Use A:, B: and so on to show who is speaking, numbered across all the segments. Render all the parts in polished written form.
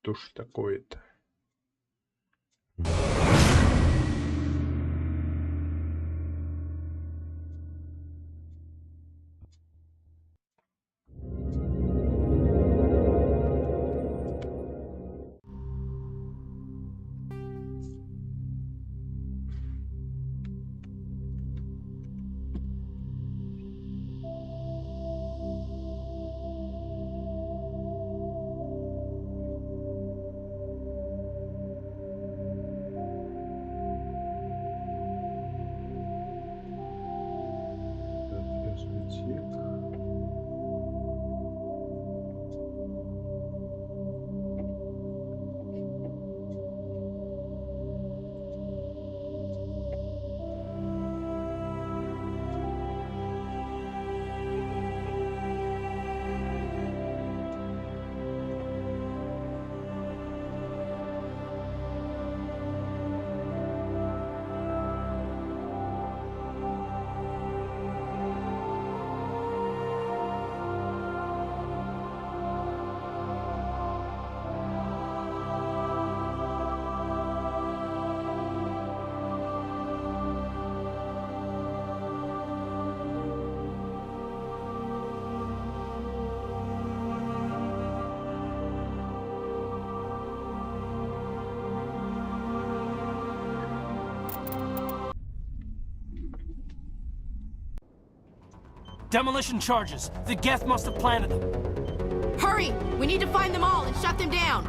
A: что ж такое-то?
B: Demolition charges. The Geth must have planted them.
C: Hurry! We need to find them all and shut them down.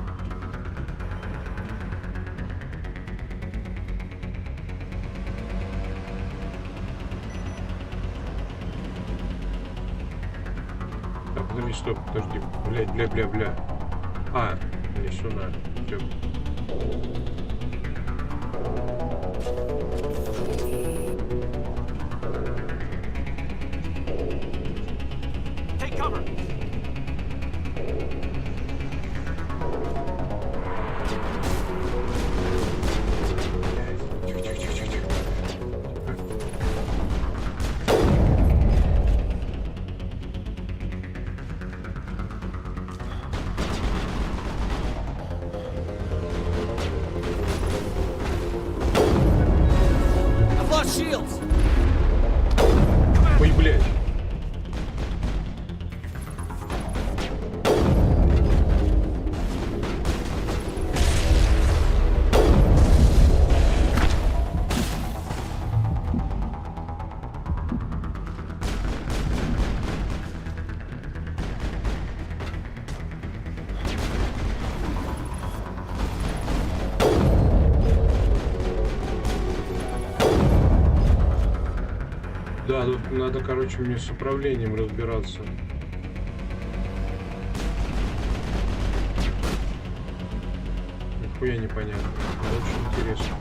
A: Так, подожди, стоп, подожди. Бля. А, не сюда. Всё. Ой, блядь. Да, тут надо, короче, мне с управлением разбираться. Нихуя непонятно. Очень интересно.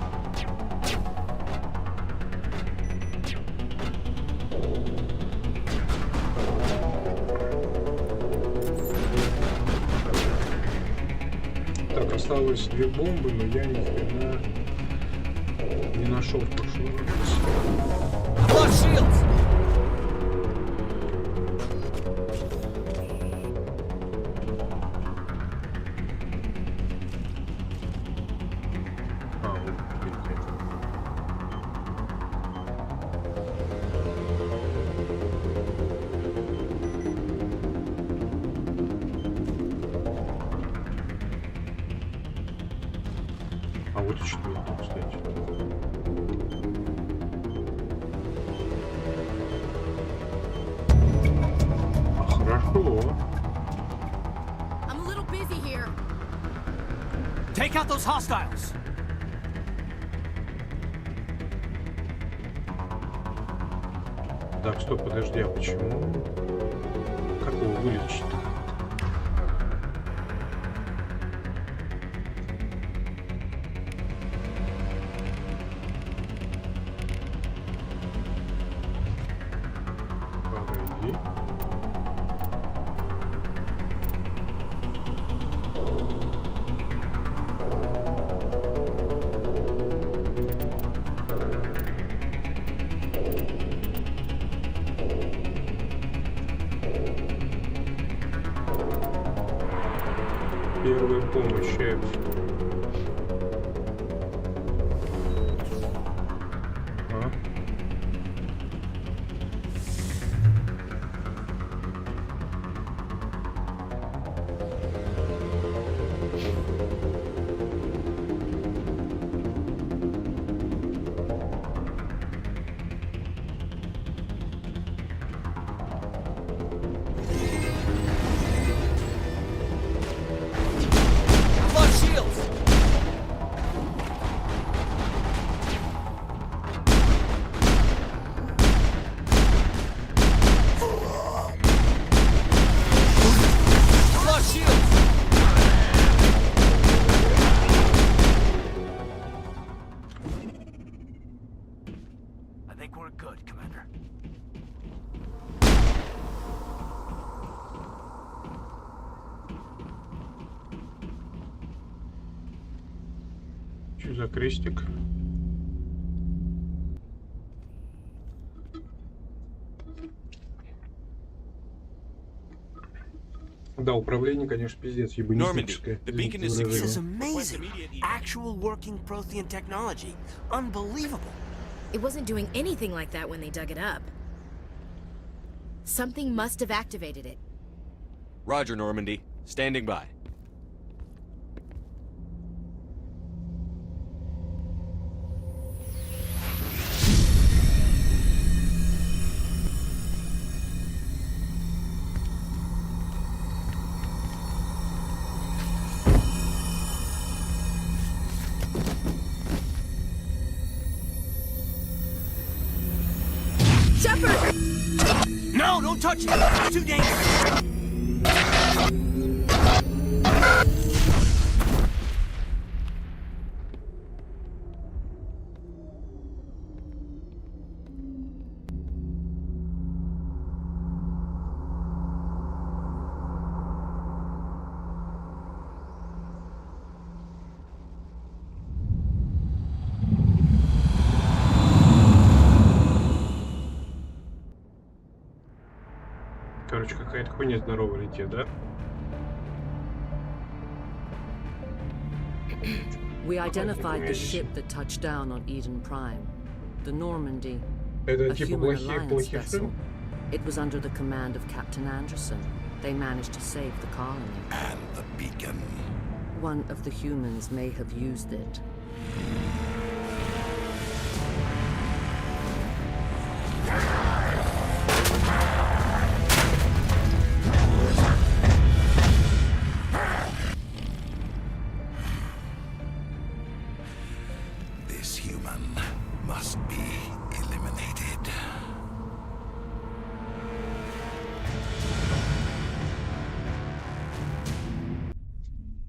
A: Так, осталось 2 бомбы, но я ни хрена не нашел в прошлый раз. А вот что это, кстати. Хорошо.
C: I'm a little busy here.
B: Take out those hostiles.
A: Так, стоп, подожди, а почему? Как его вылечить-то? Погоди. Первая помощь. Что за крестик? Да, управление, конечно, пиздец, ебанистическое.
D: This is amazing. Actual working Prothean technology. Unbelievable.
C: It wasn't doing anything like that when they dug it up. Something must have activated it.
E: Roger, Normandy. Standing by.
B: No, don't touch it! It's too dangerous!
A: Короче, какая-то хуйня здоровая летит, да?
F: We identified the ship that touched down on Eden Prime. The Normandy,
A: Это
F: a
A: типа
F: human
A: плохие
F: alliance vessel.
A: фильмы?
F: It was under the command of Captain Anderson. They managed to save the colony.
D: And the beacon.
F: One of the humans may have used it.
D: This human must be eliminated.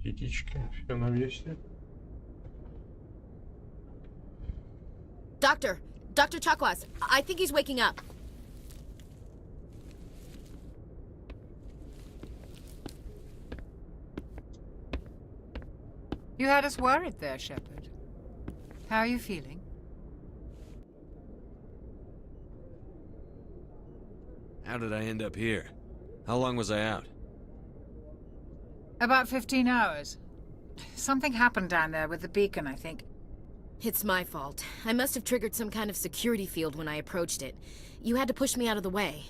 A: Яички, все на месте.
C: Dr. Chakwas, I think he's waking up.
G: You had us worried there, Shepard. How are you feeling?
E: How did I end up here? How long was I out?
G: About 15 hours. Something happened down there with the beacon, I think.
C: It's my fault. I must have triggered some kind of security field when I approached it. You had to push me out of the way.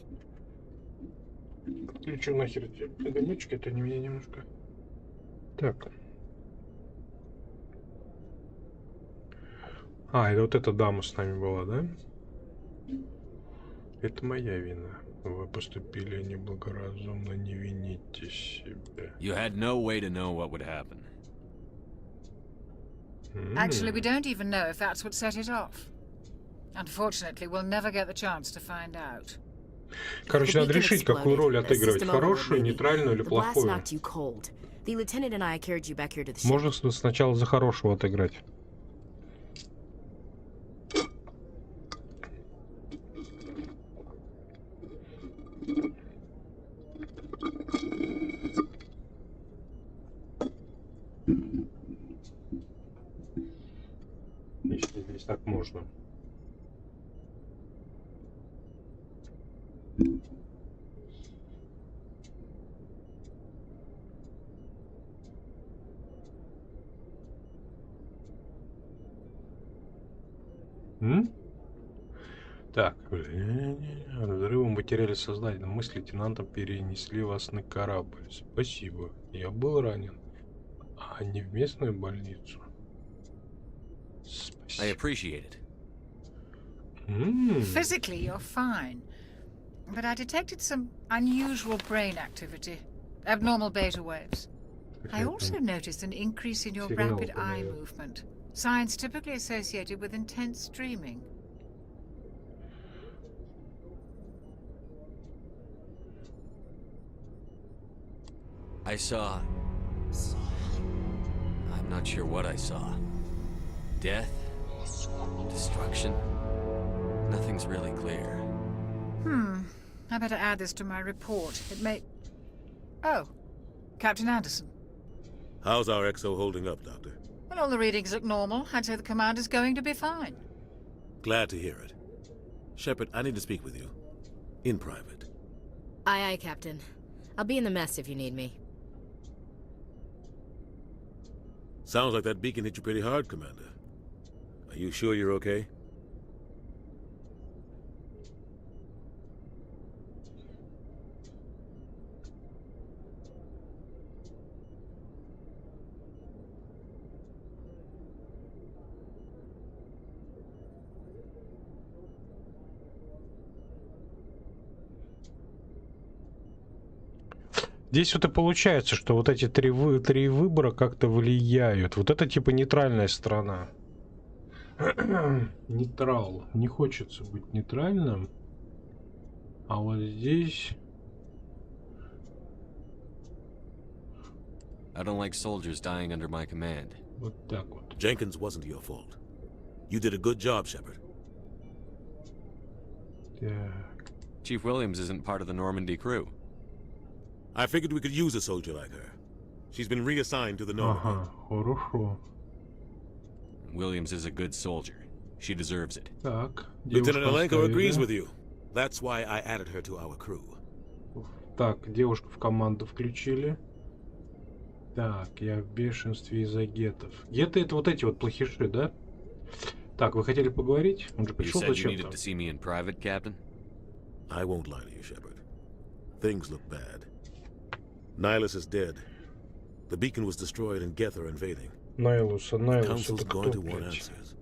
A: Ты чё нахер эти огонечки? Это не меня немножко. Так. А, это вот эта дама с нами была, да? Это моя вина. Вы поступили неблагоразумно, не вините себя.
E: You had no way to know what would happen.
G: Actually, we don't even know if that's what set it off. Unfortunately, we'll never get the chance to find out.
A: Короче, надо решить, какую роль отыгрывать. Хорошую, нейтральную или плохую. Можно сначала за хорошего отыграть. Если здесь так можно. Так, взрывом потеряли сознание. Мы с лейтенантом перенесли вас на корабль. Спасибо. Я был ранен. А не в местную больницу.
E: I appreciate it.
G: Physically, you're fine. But I detected some unusual brain activity. Abnormal beta waves. I also noticed an increase in your rapid eye movement. Signs typically associated with intense streaming.
E: I saw... I'm not sure what I saw. Death? Destruction? Nothing's really clear.
G: I better add this to my report. It may... Oh, Captain Anderson.
H: How's our XO holding up, Doctor?
G: Well, all the readings look normal. I'd say the commander's going to be fine.
H: Glad to hear it. Shepard, I need to speak with you. In private.
C: Aye, aye, Captain. I'll be in the mess if you need me.
H: Sounds like that beacon hit you pretty hard, Commander. Are you sure you're okay?
A: Здесь вот и получается, что вот эти три выбора как-то влияют. Вот это типа нейтральная сторона. Нейтрал. Не хочется быть нейтральным. А вот здесь...
E: I don't like soldiers dying under my command.
A: Вот так вот.
H: Jenkins wasn't your fault. You did a good job, Shepard.
A: Так.
E: Chief Williams isn't part of the Normandy crew.
H: I figured we could use a soldier like her. She's been reassigned to the Normandy.
A: Ага, хорошо.
E: Williams is a good soldier. She deserves it.
A: Так.
H: Lieutenant Alenko agrees
A: оставили.
H: with you. That's why I added her to our crew.
A: Так, девушку в команду включили. Так, я в бешенстве из-за гетов. Геты — это вот эти вот плохиши, да? Так, вы хотели поговорить? Он же
E: You
A: пришел
E: said you
A: зачем-то.
E: needed to see me in private, Captain?
H: I won't lie to you, Shepard. Things look bad. Nihilus is dead. The beacon was destroyed and Geth are invading.
A: Найлус,
H: The
A: Найлус,
H: Council's
A: это
H: going
A: кто,
H: to want
A: блядь?
H: answers.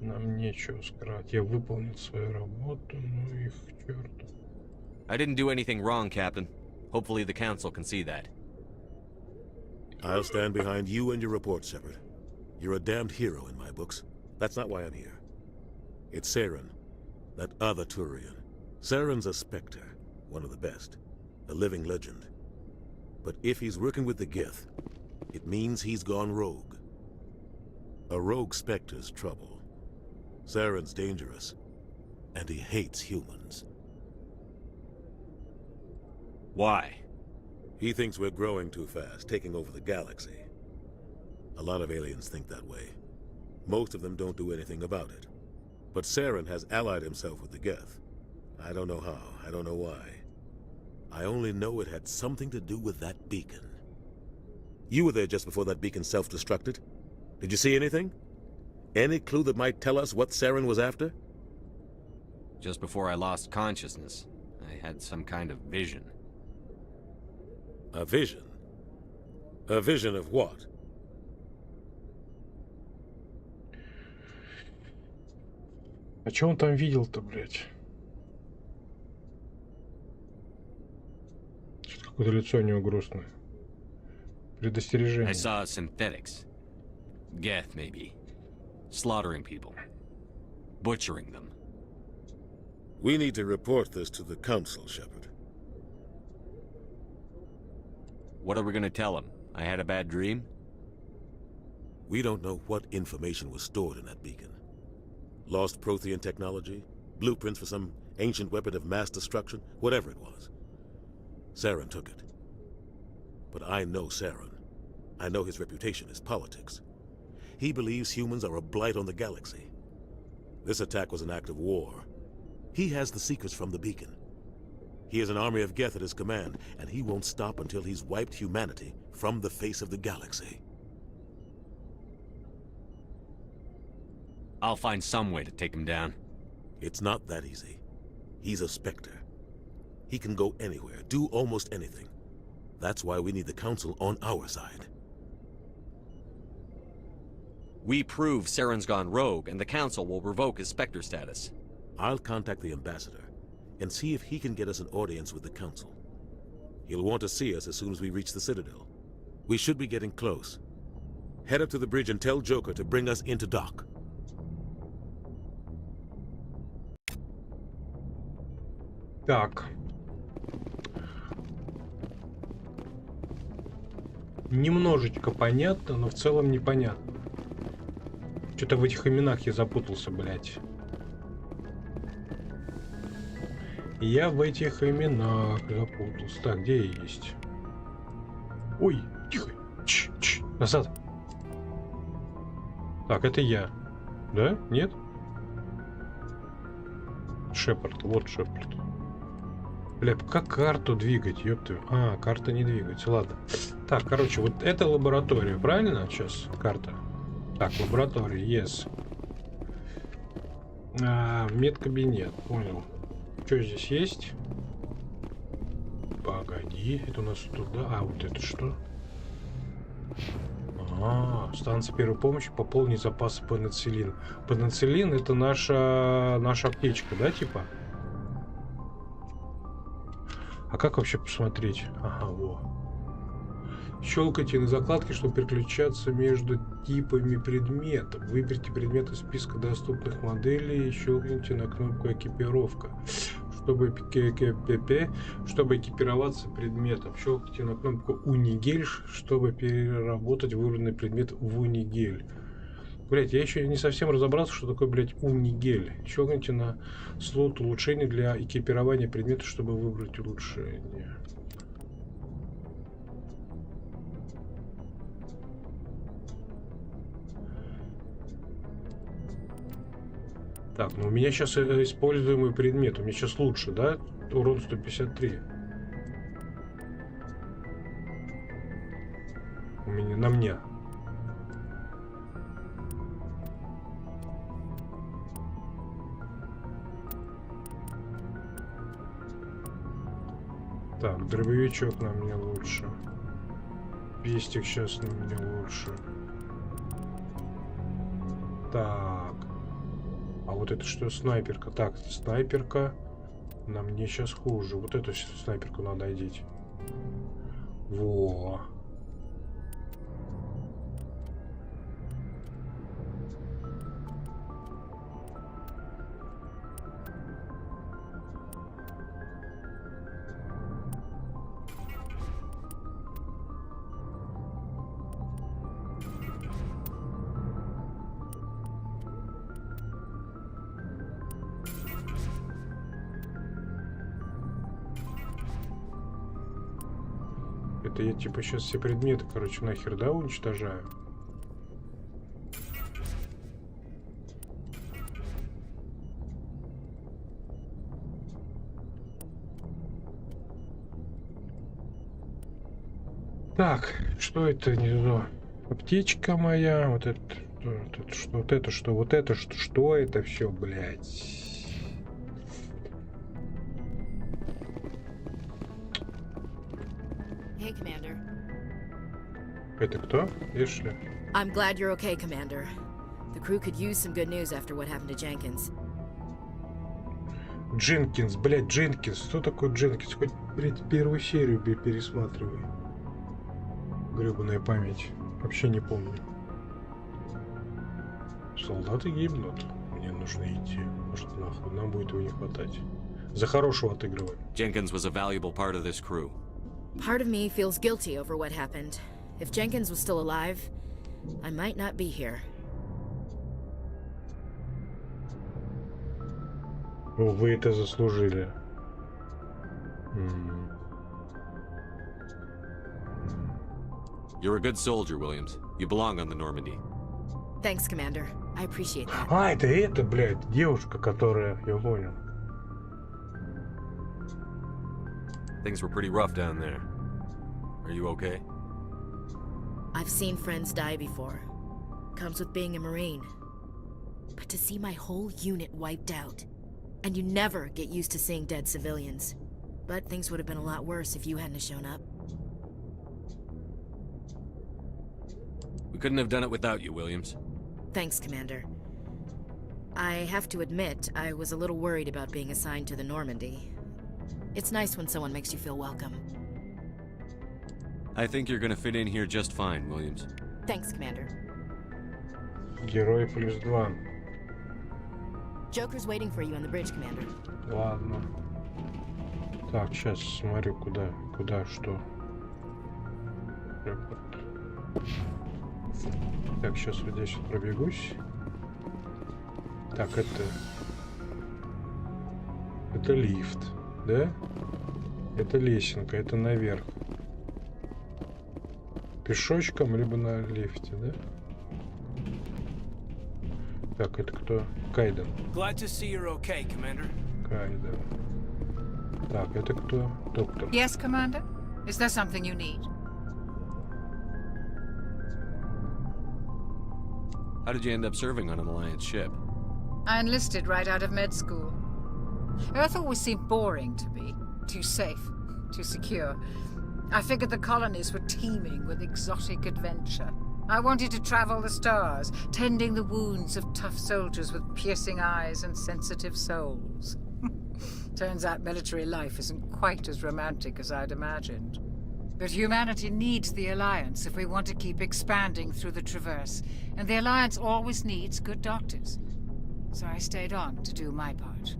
A: Нам нечего скрывать. Я выполнил свою работу, ну их к черту.
E: I didn't do anything wrong, Captain. Hopefully the Council can see that.
H: I'll stand behind you and your report, Shepard. You're a damned hero in my books. That's not why I'm here. It's Saren, that other Turian. Saren's a Spectre, one of the best, a living legend. But if he's working with the Geth, it means he's gone rogue. A rogue Spectre's trouble. Saren's dangerous, and he hates humans.
E: Why?
H: He thinks we're growing too fast, taking over the galaxy. A lot of aliens think that way. Most of them don't do anything about it. But Saren has allied himself with the Geth. I don't know how, I don't know why. I only know it had something to do with that beacon. You were there just before that beacon self-destructed. Did you see anything? Any clue that might tell us what Saren was after?
E: Just before I lost consciousness, I had some kind of vision.
H: A vision? A vision of what?
A: А что он там видел-то, блядь? Что-то какое-то лицо у него грустное. Предостережение.
E: I saw synthetics. Geth, maybe. Slaughtering people. Butchering them.
H: We need to report this to the Council, Shepard.
E: What are we gonna tell him? I had a bad dream?
H: We don't know what information was stored in that beacon. Lost Prothean technology? Blueprints for some ancient weapon of mass destruction? Whatever it was. Saren took it. But I know Saren. I know his reputation is politics. He believes humans are a blight on the galaxy. This attack was an act of war. He has the secrets from the beacon. He has an army of Geth at his command, and he won't stop until he's wiped humanity from the face of the galaxy.
E: I'll find some way to take him down.
H: It's not that easy. He's a Spectre. He can go anywhere, do almost anything. That's why we need the Council on our side.
E: We prove Saren's gone rogue, and the Council will revoke his Spectre status.
H: I'll contact the Ambassador and see if he can get us an audience with the Council. He'll want to see us as soon as we reach the Citadel. We should be getting close. Head up to the bridge and tell Joker to bring us into dock.
A: Так. Немножечко понятно, но в целом непонятно. Что-то в этих именах я запутался, блядь. Я в этих именах запутался. Так, где я есть? Ой, тихо. Назад. Так, это я. Да? Нет? Шепард. Вот Шепард. Бля, как карту двигать, ёпты. А, карта не двигается, ладно. Так, короче, вот это лаборатория, правильно? Сейчас карта. Так, лаборатория, yes. Медкабинет, понял. Что здесь есть? Погоди, это у нас туда. А, вот это что? Станция первой помощи, пополнить запасы пенициллин. Пенициллин — это наша аптечка, да, типа? А как вообще посмотреть? Ага, во. Щелкайте на закладке, чтобы переключаться между типами предметов. Выберите предмет из списка доступных моделей и щелкните на кнопку «Экипировка». Чтобы экипироваться предметом. Щелкните на кнопку «Унигель», чтобы переработать выбранный предмет в унигель. Блять, я еще не совсем разобрался, что такое, блять, унигель. Щелкните на слот улучшений для экипирования предмета, чтобы выбрать улучшение. Так, ну у меня сейчас используемый предмет. У меня сейчас лучше, да? Урон 153. У меня, на мне. Так, дробовичок на мне лучше. Пестик сейчас на мне лучше. Так. А вот это что, снайперка? Так, снайперка на мне сейчас хуже. Вот эту снайперку надо одеть. Во. Это я типа сейчас все предметы, короче, нахер, да, уничтожаю? Так, что это? Не знаю. Аптечка моя. Вот это что? Вот это что? Вот это что? Что это все, блядь?
C: Hey, Commander.
A: Это кто? Эшли?
C: I'm glad you're okay, Commander. The crew could use some good news after what happened to Jenkins.
A: Дженкинс, блядь, Дженкинс. Кто такой Дженкинс? Хоть, блядь, первую серию пересматривай. Гребаная память. Вообще не помню. Солдаты гибнут. Мне нужно идти. Может, нахуй, нам будет его не хватать. За хорошего отыгрываем.
E: Jenkins was a valuable part of this crew.
C: Part of me feels guilty over what happened. If Jenkins was still alive, I might not be here.
A: Вы это заслужили.
E: You're a good soldier, Williams. You belong on the Normandy.
C: Thanks, Commander. I appreciate that.
A: А, это, блядь, девушка, которая... Я понял.
E: Things were pretty rough down there. Are you okay?
C: I've seen friends die before. Comes with being a Marine. but to see my whole unit wiped out. And you never get used to seeing dead civilians. But things would have been a lot worse if you hadn't shown up.
E: We couldn't have done it without you, Williams.
C: Thanks, Commander. I have to admit, I was a little worried about being assigned to the Normandy. It's nice when someone makes you feel welcome.
E: I think you're gonna fit in here just fine, Williams.
C: Thanks, Commander.
A: Герой +2.
C: Joker's waiting for you on the bridge, Commander.
A: Ладно. Так, сейчас смотрю, куда, что. Так, сейчас вот здесь вот пробегусь. Так, это лифт, да? Это лесенка, это наверх. Пешочком, либо на лифте, да? Так, это кто? Кайден.
B: Glad to see you're okay, Commander.
A: Кайден. Так, это кто? Доктор.
G: Yes, Commander? Is there something you need?
E: How did you end up serving on an Alliance ship?
G: I enlisted right out of med school. Earth always seemed boring to me. Too safe, too secure. I figured the colonies were teeming with exotic adventure. I wanted to travel the stars, tending the wounds of tough soldiers with piercing eyes and sensitive souls. Turns out military life isn't quite as romantic as I'd imagined. But humanity needs the Alliance if we want to keep expanding through the Traverse, and the Alliance always needs good doctors. So I stayed on to do my part.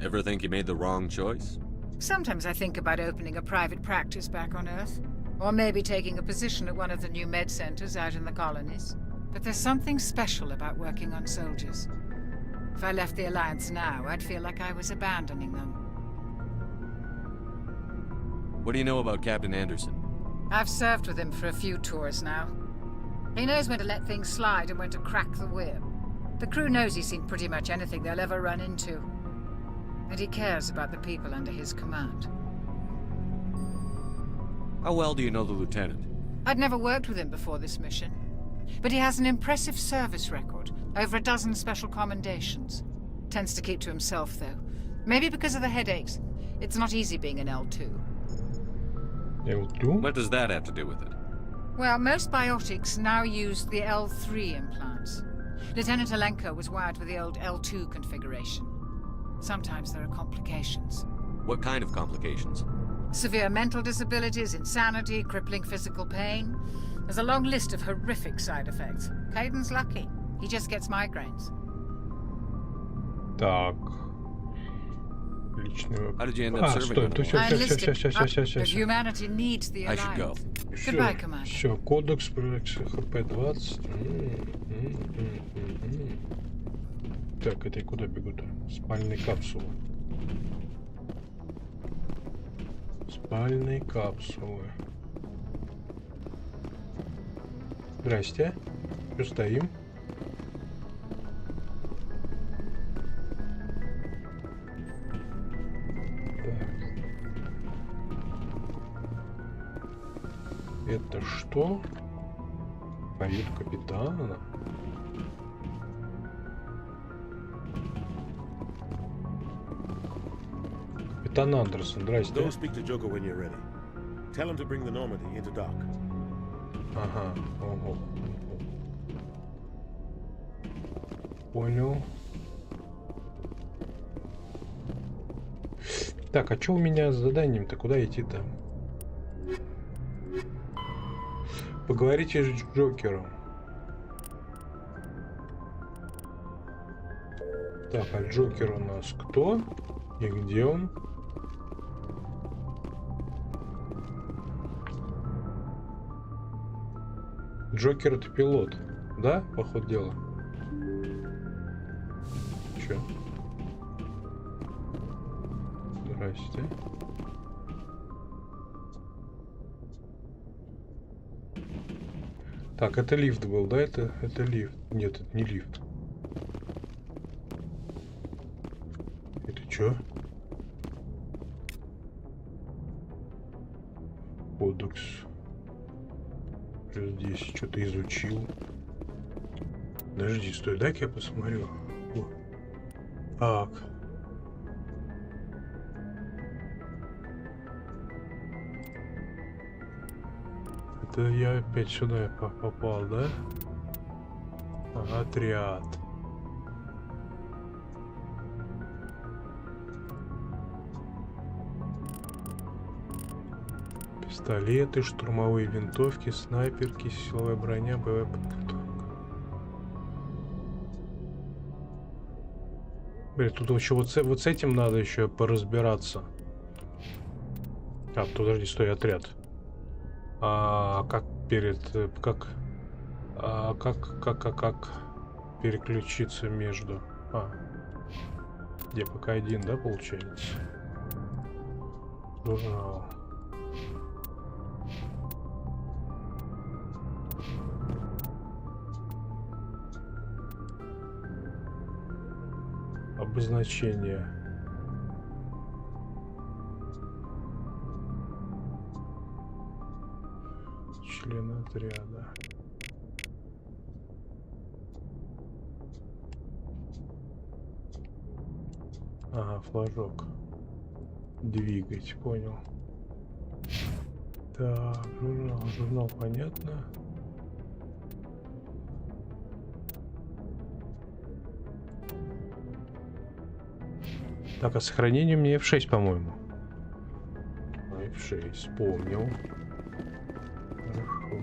E: Ever think you made the wrong choice?
G: Sometimes I think about opening a private practice back on Earth, or maybe taking a position at one of the new med centers out in the colonies. But there's something special about working on soldiers. If I left the Alliance now, I'd feel like I was abandoning them.
E: What do you know about Captain Anderson?
G: I've served with him for a few tours now. He knows when to let things slide and when to crack the whip. The crew knows he's seen pretty much anything they'll ever run into. And he cares about the people under his command.
E: How well do you know the lieutenant?
G: I'd never worked with him before this mission. But he has an impressive service record, over a dozen special commendations. Tends to keep to himself, though. Maybe because of the headaches. It's not easy being an L2.
A: L2?
E: What does that have to do with it?
G: Well, most biotics now use the L3 implants. Lieutenant Alenko was wired with the old L2 configuration. Sometimes there are complications.
E: What kind of complications?
G: Severe mental disabilities, insanity, crippling physical pain. There's a long list of horrific side effects. Kaiden's lucky. He just gets migraines.
A: Так. Личный вопрос.
E: How did you end up serving on
A: стой,
E: an
G: But humanity needs the
E: I should go.
G: Alliance. Goodbye, Commander.
A: Все, кодекс ХП-20. Так, это я куда бегу-то? Спальные капсулы. Спальные капсулы. Здрасте. Что стоим? Это что? Кают капитана? Капитан Андерсон, здрасте.
H: Go speak to Joker when you're ready. Tell him to bring the Normandy into dock.
A: Ага, ого. Понял. Так, а что у меня с заданием-то? Куда идти-то? Поговорите с Джокером. Так, а Джокер у нас кто? И где он? Джокер это пилот, да, по ходу дела? Чё? Здрасте. Так, это лифт был, да? Это лифт. Нет, это не лифт. Это чё? Кодекс. Здесь что-то изучил. Подожди, стой, дай-ка я посмотрю. Так. Это я опять сюда попал, да? Ага, отряд. Пистолеты, штурмовые винтовки, снайперки, силовая броня, боевая подготовка. Блин, тут еще вот с этим надо еще поразбираться. Так, подожди, стой, отряд. Как переключиться между... где пока один, да, получается? Журнал. Обозначение. Член отряда. Ага, флажок. Двигать, понял. Так, журнал, понятно. Так, а сохранение мне F6, по-моему. F6, помнил. Хорошо.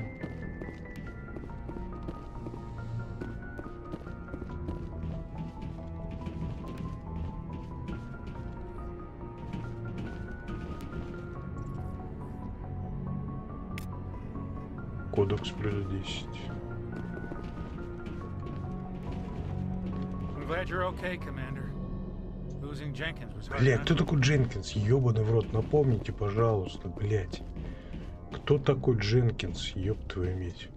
A: Кодекс плюс 10.
B: I'm glad you're okay, Commander. Losing Jenkins was hard.
A: Блять, кто такой Дженкинс? Ёбаный в рот, напомните, пожалуйста, блять. Кто такой Дженкинс? Ёб твою медь.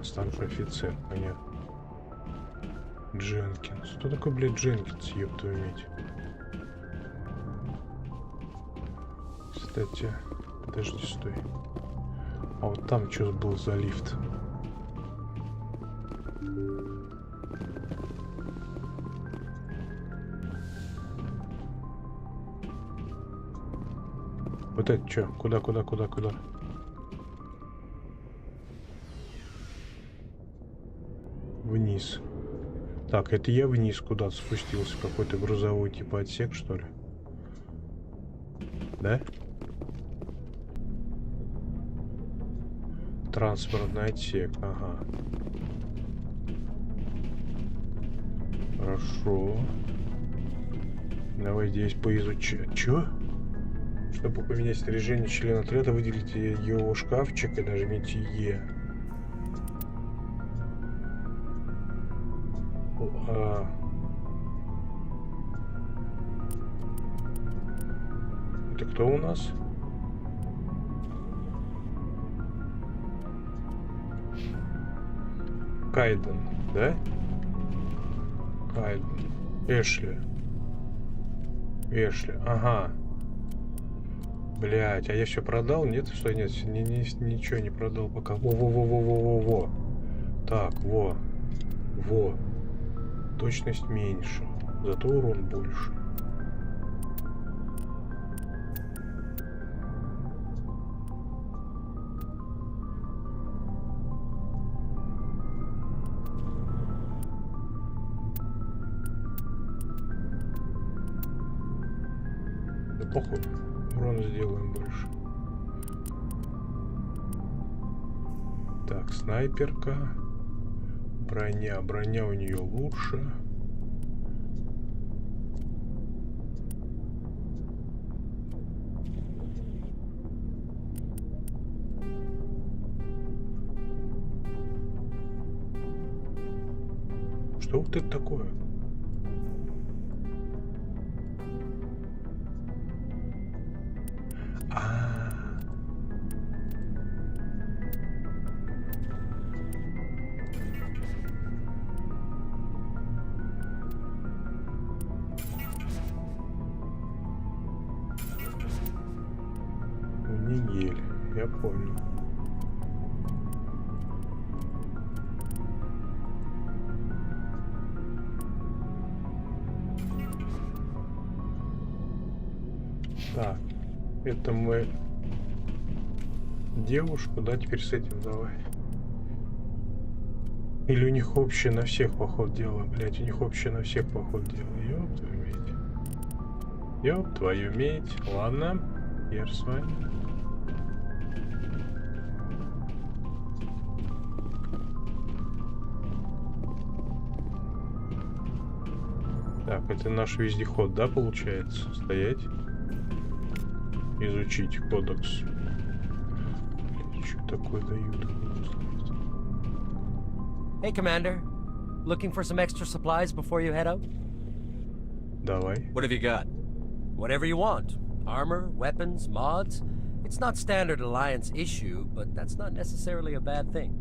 A: Старший офицер, понятно. Дженкинс. Кто такой, блядь, Дженкинс? Ёб твою медь. Кстати, подожди, стой. А вот там что был за лифт? Вот это что? Куда? Вниз. Так, это я вниз куда-то спустился. Какой-то грузовой типа отсек, что ли? Да? Транспортный отсек, ага. Хорошо. Давай здесь поизучать. Чё? Чтобы поменять снаряжение члена отряда, выделите его шкафчик и нажмите Е. Это кто у нас? Кайден, да? Кайден. Эшли, ага. Блять, а я все продал? Нет, что нет, ничего не продал пока. Во. Так, во. Точность меньше, зато урон больше. Да похуй, урон сделаем больше. Так, снайперка. Броня у нее лучше. Что вот это такое? Нигель, я понял. Так, это мы девушку, да, теперь с этим давай. Или у них общее на всех, поход дела, блять, у них общее на всех, поход дела. Ёб твою медь. Ёб твою медь. Ладно, хер с вами. Так, это наш вездеход, да, получается? Стоять. Изучить кодекс. Блин, что такое дают?
I: Hey, Commander. Looking for some extra supplies before you head out?
A: Давай.
E: What have you got?
I: Whatever you want. Armor, weapons, mods. It's not standard Alliance issue, but that's not necessarily a bad thing.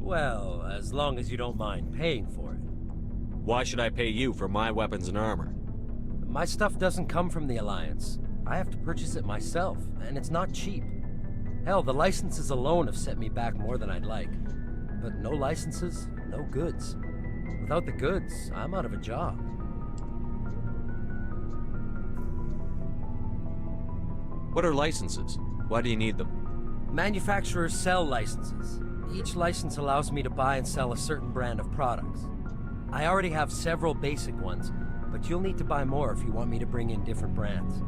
I: Well, as long as you don't mind paying for it.
E: Why should I pay you for my weapons and armor?
I: My stuff doesn't come from the Alliance. I have to purchase it myself, and it's not cheap. Hell, the licenses alone have set me back more than I'd like. But no licenses, no goods. Without the goods, I'm out of a job.
E: What are licenses? Why do you need them?
I: Manufacturers sell licenses. Each license allows me to buy and sell a certain brand of products. I already have several basic ones, but you'll need to buy more if you want me to bring in different brands.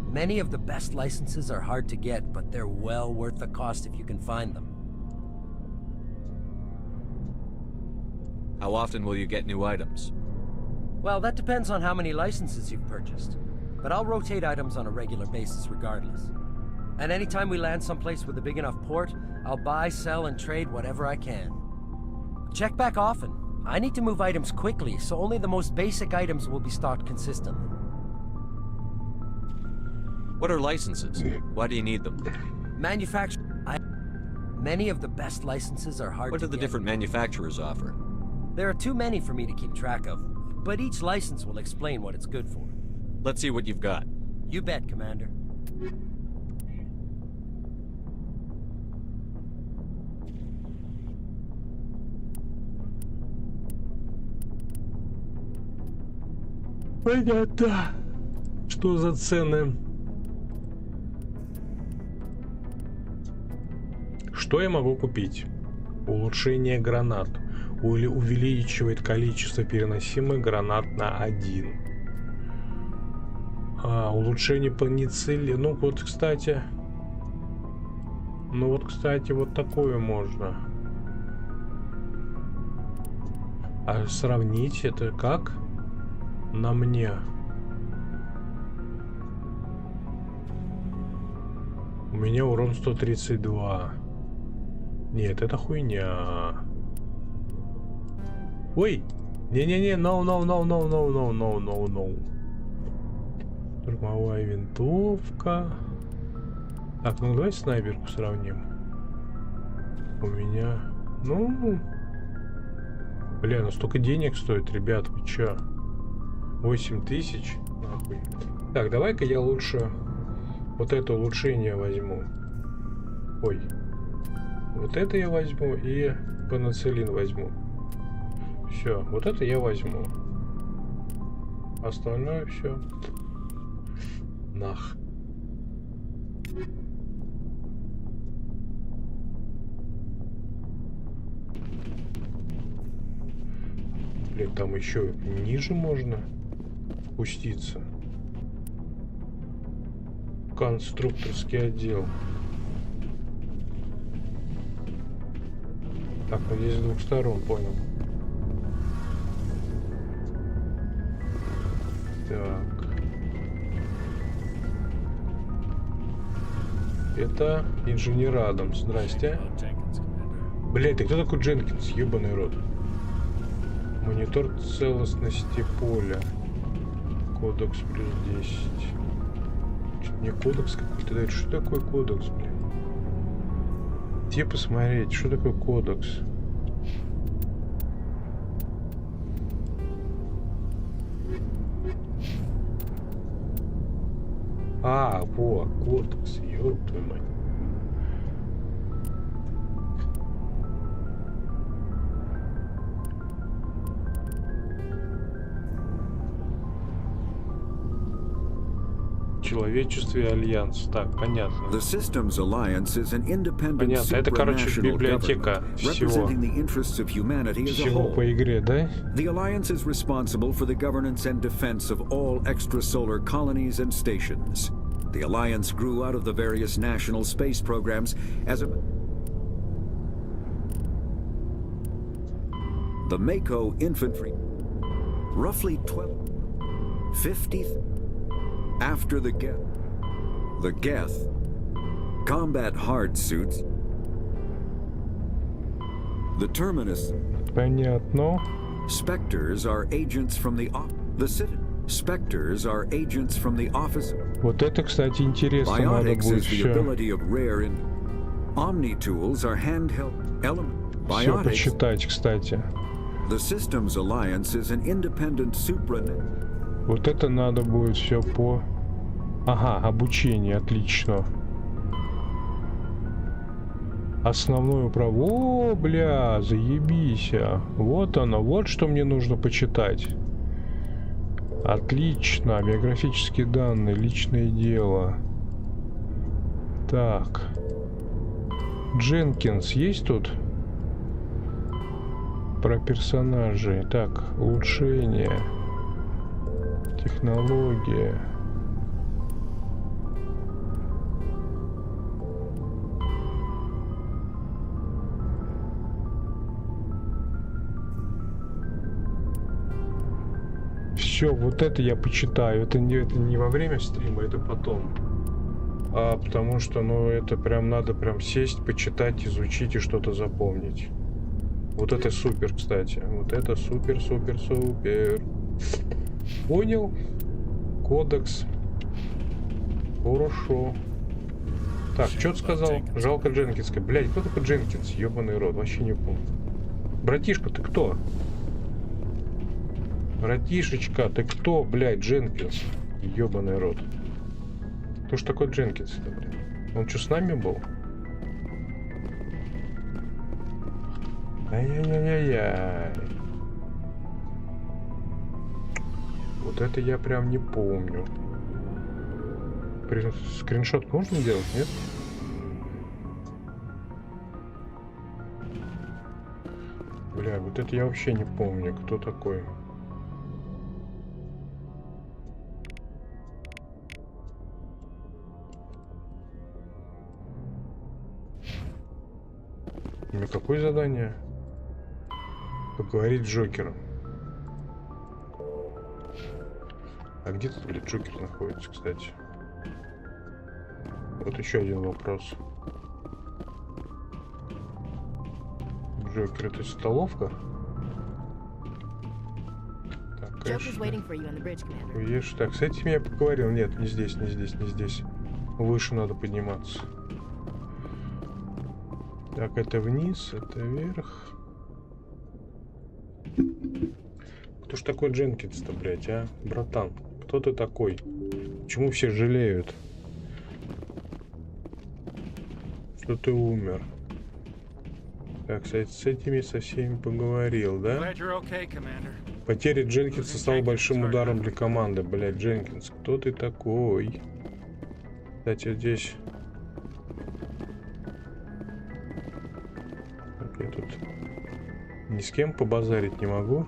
I: Many of the best licenses are hard to get, but they're well worth the cost if you can find them.
E: How often will you get new items?
I: Well, that depends on how many licenses you've purchased. But I'll rotate items on a regular basis regardless. And anytime we land someplace with a big enough port, I'll buy, sell, and trade whatever I can. Check back often. I need to move items quickly, so only the most basic items will be stocked consistently.
E: What are licenses? Why do you need them?
I: Many of the best licenses are hard to get.
E: What do the different manufacturers offer?
I: There are too many for me to keep track of, but each license will explain what it's good for.
E: Let's see what you've got.
I: You bet, Commander.
A: Понятно. Что за цены? Что я могу купить? Улучшение гранат. Или увеличивает количество переносимых гранат на 1. Улучшение паницили. Ну вот, кстати. Вот такое можно. А сравнить это как? На мне. У меня урон 132. Нет, это хуйня. Ой! Не-не-не, no. Штурмовая винтовка. Так, ну давай снайперку сравним. У меня... Ну... Бля, ну столько денег стоит, ребят, вы чё? 8000? Нахуй. Так, давай-ка я лучше вот это улучшение возьму. Ой. Вот это я возьму и панициллин возьму. Все, вот это я возьму. Остальное все. Нах. Блин, там еще ниже можно спуститься. Конструкторский отдел. Так, ну здесь с двух сторон, понял. Так. Это инженер Адамс. Здрасте. Блять, ты кто такой Дженкинс? Ебаный рот. Монитор целостности поля. Кодекс плюс 10. Что-то мне кодекс какой-то дает. Что такое кодекс, блин? Где посмотреть, что такое кодекс? Во, кодекс, ёб твою мать. Человечестве Альянс. Так, понятно.
J: The Systems Alliance is an independent
A: Понятно. Это, короче,
J: supranational
A: библиотека
J: government
A: всего.
J: representing the interests of humanity as a
A: Всего
J: whole.
A: по игре, да?
J: The Alliance is responsible for the governance and defense of all extrasolar colonies and stations. The Alliance grew out of the various national space programs as a... The Mako infantry, roughly 50 after the Geth, combat hard suits, the Terminus.
A: Понятно.
J: Spectres are agents from the Spectres are agents from the office.
A: Вот это, кстати, интересно, надо
J: Biotics
A: будет
J: is the
A: еще.
J: ability of rare and Omni tools are handheld element.
A: Все
J: Biotics.
A: почитать, кстати.
J: The Systems Alliance is an independent
A: Вот это надо будет все по... Ага, обучение, отлично. Основное управление. О, бля, заебись. Вот оно, вот что мне нужно почитать. Отлично, биографические данные, личное дело. Так. Дженкинс есть тут? Про персонажей. Так, улучшение. Технология. Все, вот это я почитаю. Это не во время стрима, это потом. Потому что, ну, это прям надо прям сесть, почитать, изучить и что-то запомнить. Вот это супер, кстати. Вот это супер, супер, супер. Понял? Кодекс. Хорошо. Так, что ты сказал? Жалко Дженкинска. Блядь, кто такой Дженкинс? Ёбаный рот, вообще не помню. Братишка, ты кто? Братишечка, ты кто, блядь, Дженкинс? Ёбаный рот. Кто ж такой Дженкинс-то, блядь? Он что, с нами был? Ай-яй-яй-яй-яй. Вот это я прям не помню. Скриншот можно делать, нет? Бля, вот это я вообще не помню, кто такой. Ну, какое задание? Поговорить с Джокером. А где тут, блядь, Джокер находится, кстати? Вот еще один вопрос. Джокер, это столовка? Так, конечно. Уешь. Так, с этим я поговорил. Нет, не здесь, не здесь, не здесь. Выше надо подниматься. Так, это вниз, это вверх. Кто ж такой Дженкинс-то, блядь, а? Братан, кто ты такой? Почему все жалеют? Что ты умер? Так, кстати, с этими со всеми поговорил, да? Потеря Дженкинса стала большим ударом для команды. Блядь, Дженкинс, кто ты такой? Кстати, здесь... Так, я тут ни с кем побазарить не могу.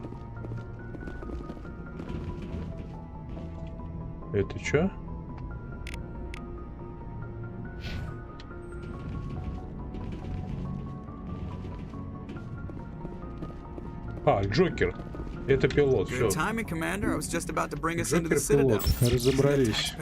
A: Это чё? А, Джокер. Это пилот, все. Джокер пилот. Разобрались.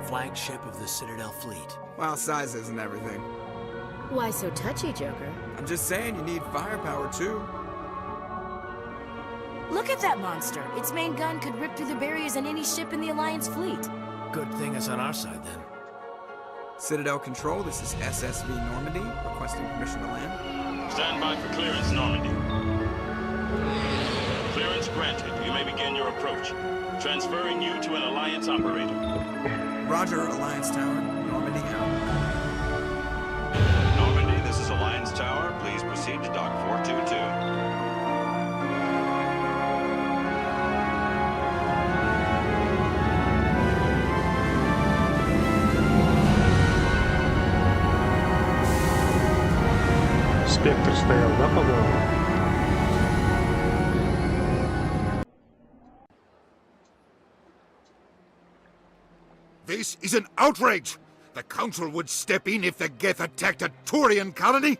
D: Flagship of the Citadel fleet.
K: Well, size isn't everything.
C: Why so touchy, Joker?
B: I'm just saying you need firepower too.
C: Look at that monster. Its main gun could rip through the barriers in any ship in the Alliance fleet.
D: Good thing it's on our side then.
B: Citadel Control, this is SSV Normandy, requesting permission to land.
K: Stand by for clearance, Normandy. Clearance granted. You may begin your approach. Transferring you to an Alliance operator.
B: Roger, Alliance Tower. Normandy out.
K: Normandy, this is Alliance Tower. Please proceed to Dock 422.
A: Спектр стоял, да, по-моему?
L: This is an outrage! The Council would step in if the Geth attacked a Turian colony?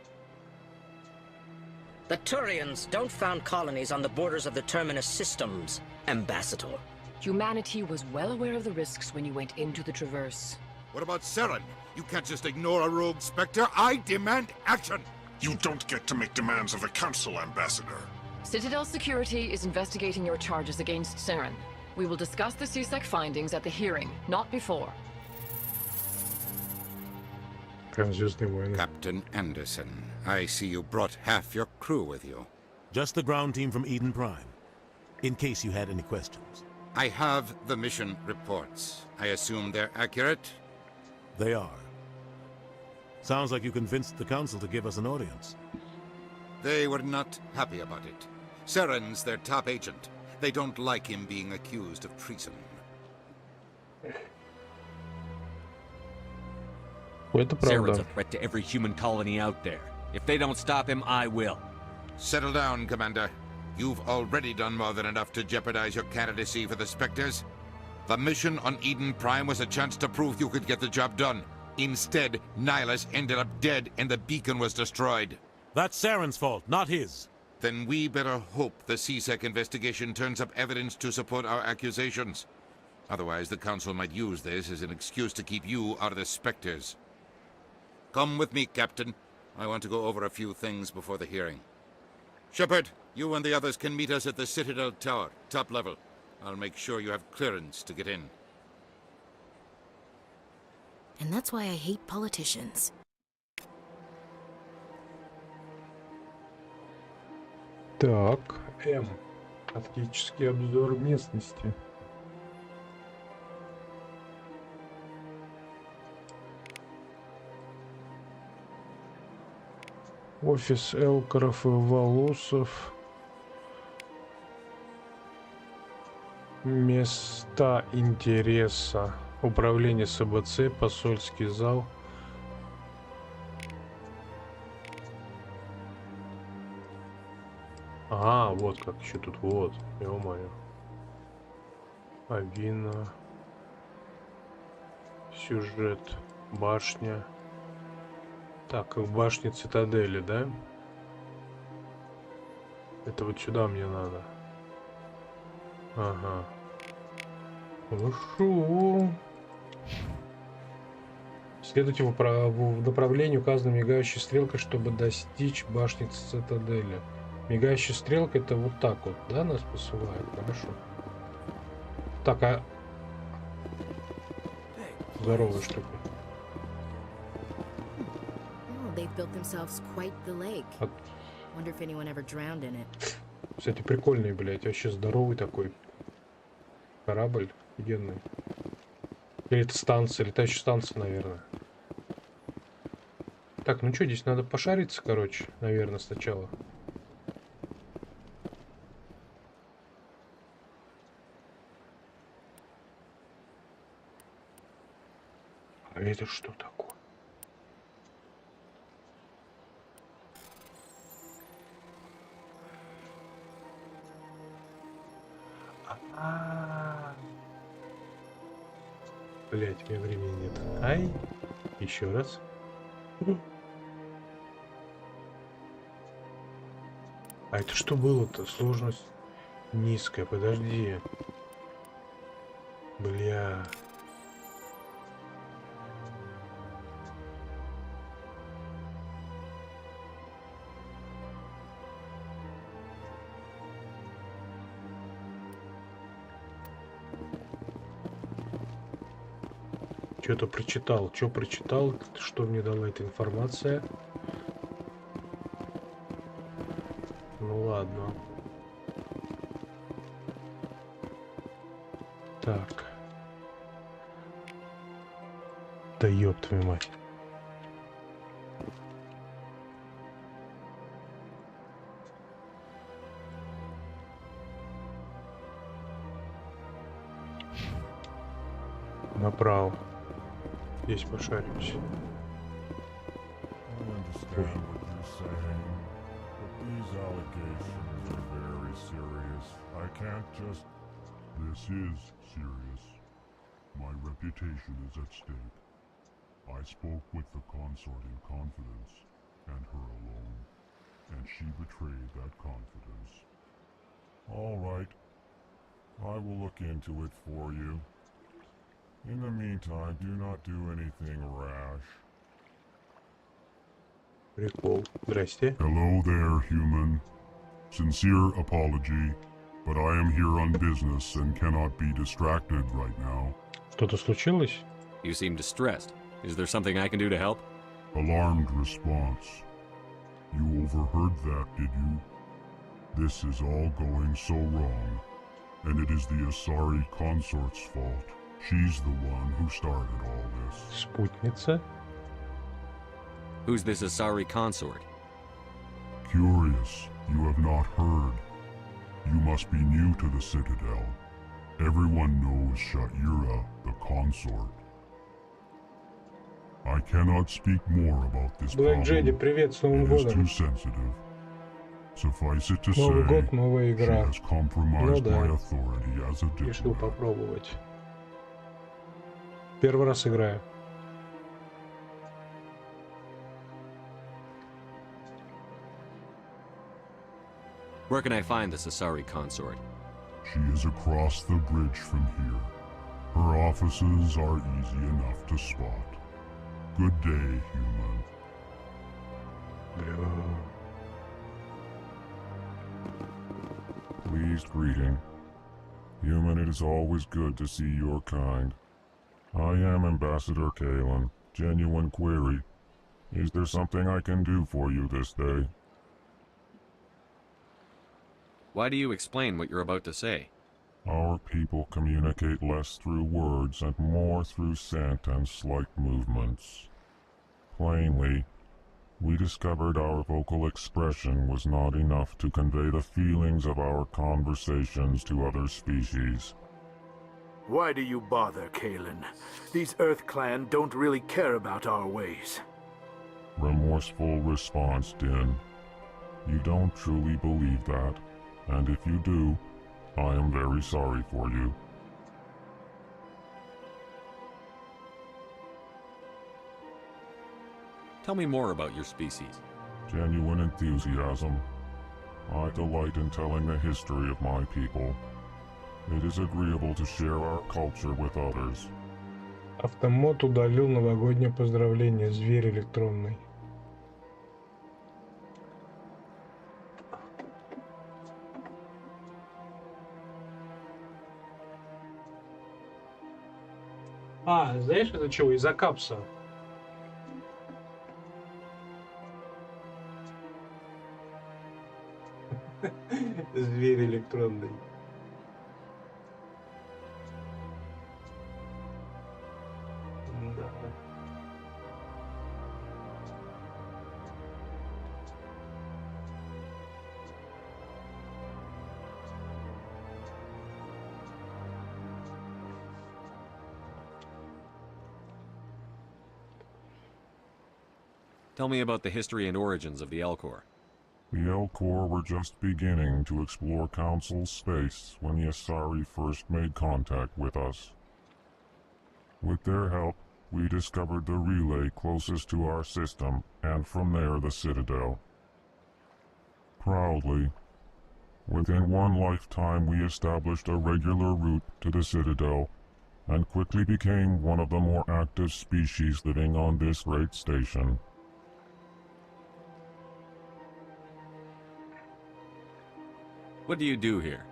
M: The Turians don't found colonies on the borders of the Terminus systems, Ambassador.
N: Humanity was well aware of the risks when you went into the Traverse.
L: What about Saren? You can't just ignore a rogue Spectre. I demand action!
O: You don't get to make demands of the Council, Ambassador.
N: Citadel Security is investigating your charges against Saren. We will discuss the CSEC findings at the hearing, not before.
P: Captain Anderson, I see you brought half your crew with you.
H: Just the ground team from Eden Prime, in case you had any questions.
P: I have the mission reports. I assume they're accurate?
H: They are. Sounds like you convinced the Council to give us an audience.
P: They were not happy about it. Saren's their top agent. They don't like him being accused of treason.
E: Saren's a threat to every human colony out there. If they don't stop him, I will.
P: Settle down, Commander. You've already done more than enough to jeopardize your candidacy for the Spectres. The mission on Eden Prime was a chance to prove you could get the job done. Instead, Nihilus ended up dead and the beacon was destroyed.
H: That's Saren's fault, not his.
P: Then we better hope the CSEC investigation turns up evidence to support our accusations. Otherwise, the Council might use this as an excuse to keep you out of the Spectres. Come with me, Captain. I want to go over a few things before the hearing. Shepard, you and the others can meet us at the Citadel Tower, top level. I'll make sure you have clearance to get in.
C: And that's why I hate politicians.
A: Так, М. Тактический обзор местности. Офис Элкоров и Волосов. Места интереса. Управление СБЦ, посольский зал. А, вот как еще тут, вот, ё-моё. Авина. Сюжет. Башня. Так, как в башне Цитадели, да? Это вот сюда мне надо. Ага. Хорошо. Следуйте в направлении, указанном мигающей стрелкой, чтобы достичь башни Цитадели. Мигающая стрелка — это вот так вот, да, нас посылает? Хорошо. Так, а... Здоровая штука. Кстати, прикольный, блядь, вообще здоровый такой. Корабль офигенный. Или это станция, летающая станция, наверное. Так, ну что, здесь надо пошариться, короче, наверное, сначала. А это что такое? Блять, у меня времени нет. Ай, еще раз. А это что было-то? Сложность низкая, подожди. Бля. Что-то прочитал. Что прочитал? Что мне дала эта информация? Ну ладно. Так. Да ёб твою мать. Направо. Здесь пошаримся.
Q: This is serious. My reputation is at stake. I spoke with the consort in confidence, and her alone, and she betrayed that confidence. All right. I will look into it for you. In the meantime, do not do anything rash.
A: Прикол. Здрасте.
Q: Hello there, human. Sincere apology, but I am here on business and cannot be distracted right now.
A: Что-то случилось?
E: You seem distressed. Is there something I can do to help?
Q: Alarmed response. You overheard that, did you? This is all going so wrong, and it is the Asari consort's fault. She's the one who started all this.
A: Спутница?
E: Who's this Asari consort?
Q: Curious, you have not heard. You must be new to the Citadel. Everyone knows Sha'ira, the consort. I cannot speak more about this problem.
A: Джеди, привет, с Новым
Q: It is
A: годом.
Q: too sensitive. Suffice it to
A: Новый
Q: say,
A: год, новая
Q: she
A: игра.
Q: has
A: Ну
Q: compromised my
A: да.
Q: authority as a
A: Решил
Q: diplomat.
A: попробовать. Первый раз играю.
E: Where can I find this Asari consort?
Q: She is across the bridge from here. Her offices are easy enough to spot. Good day, human. Pleased greeting. Human, it is always good to see your kind. I am Ambassador Kalen. Genuine query. Is there something I can do for you this day?
E: Why do you explain what you're about to say?
Q: Our people communicate less through words and more through scent and slight movements. Plainly, we discovered our vocal expression was not enough to convey the feelings of our conversations to other species.
R: Why do you bother, Kalen? These Earth Clan don't really care about our ways.
Q: Remorseful response, Din. You don't truly believe that, and if you do, I am very sorry for you.
E: Tell me more about your species.
Q: Genuine enthusiasm. I delight in telling the history of my people. It is agreeable to share our culture with others.
A: Автомат удалил новогоднее поздравление. Зверь электронный. А, знаешь из-за чего? Из-за капса. Зверь электронный. Да.
E: Tell me about the history and origins of the Elcor.
Q: The Elcor were just beginning to explore Council space when the Asari first made contact with us. With their help, we discovered the relay closest to our system, and from there the Citadel. Proudly, within one lifetime we established a regular route to the Citadel, and quickly became one of the more active species living on this great station.
E: What do you do here?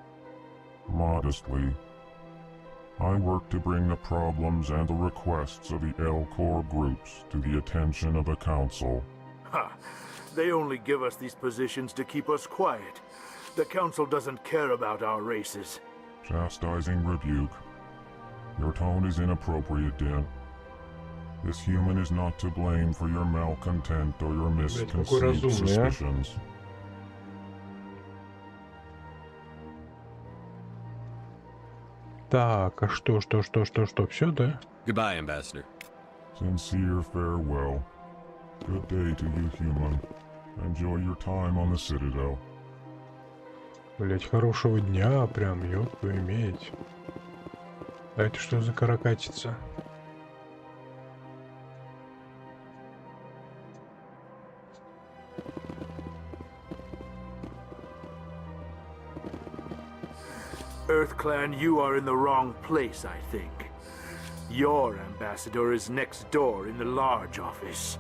Q: Modestly, I work to bring the problems and the requests of the L-Corps groups to the attention of the Council.
R: Ha! They only give us these positions to keep us quiet. The Council doesn't care about our races.
Q: Chastising rebuke. Your tone is inappropriate, Din. This human is not to blame for your malcontent or your misconceived suspicions.
A: Так, а что, все, да?
E: Goodbye, Ambassador.
Q: Sincere farewell. Good day to you, human. Enjoy your time on the Citadel.
A: Блять, хорошего дня, прям, ёб твою иметь. А это что за каракатица?
R: EarthClan, you are in the wrong place, I think. Your ambassador is next door in the large office.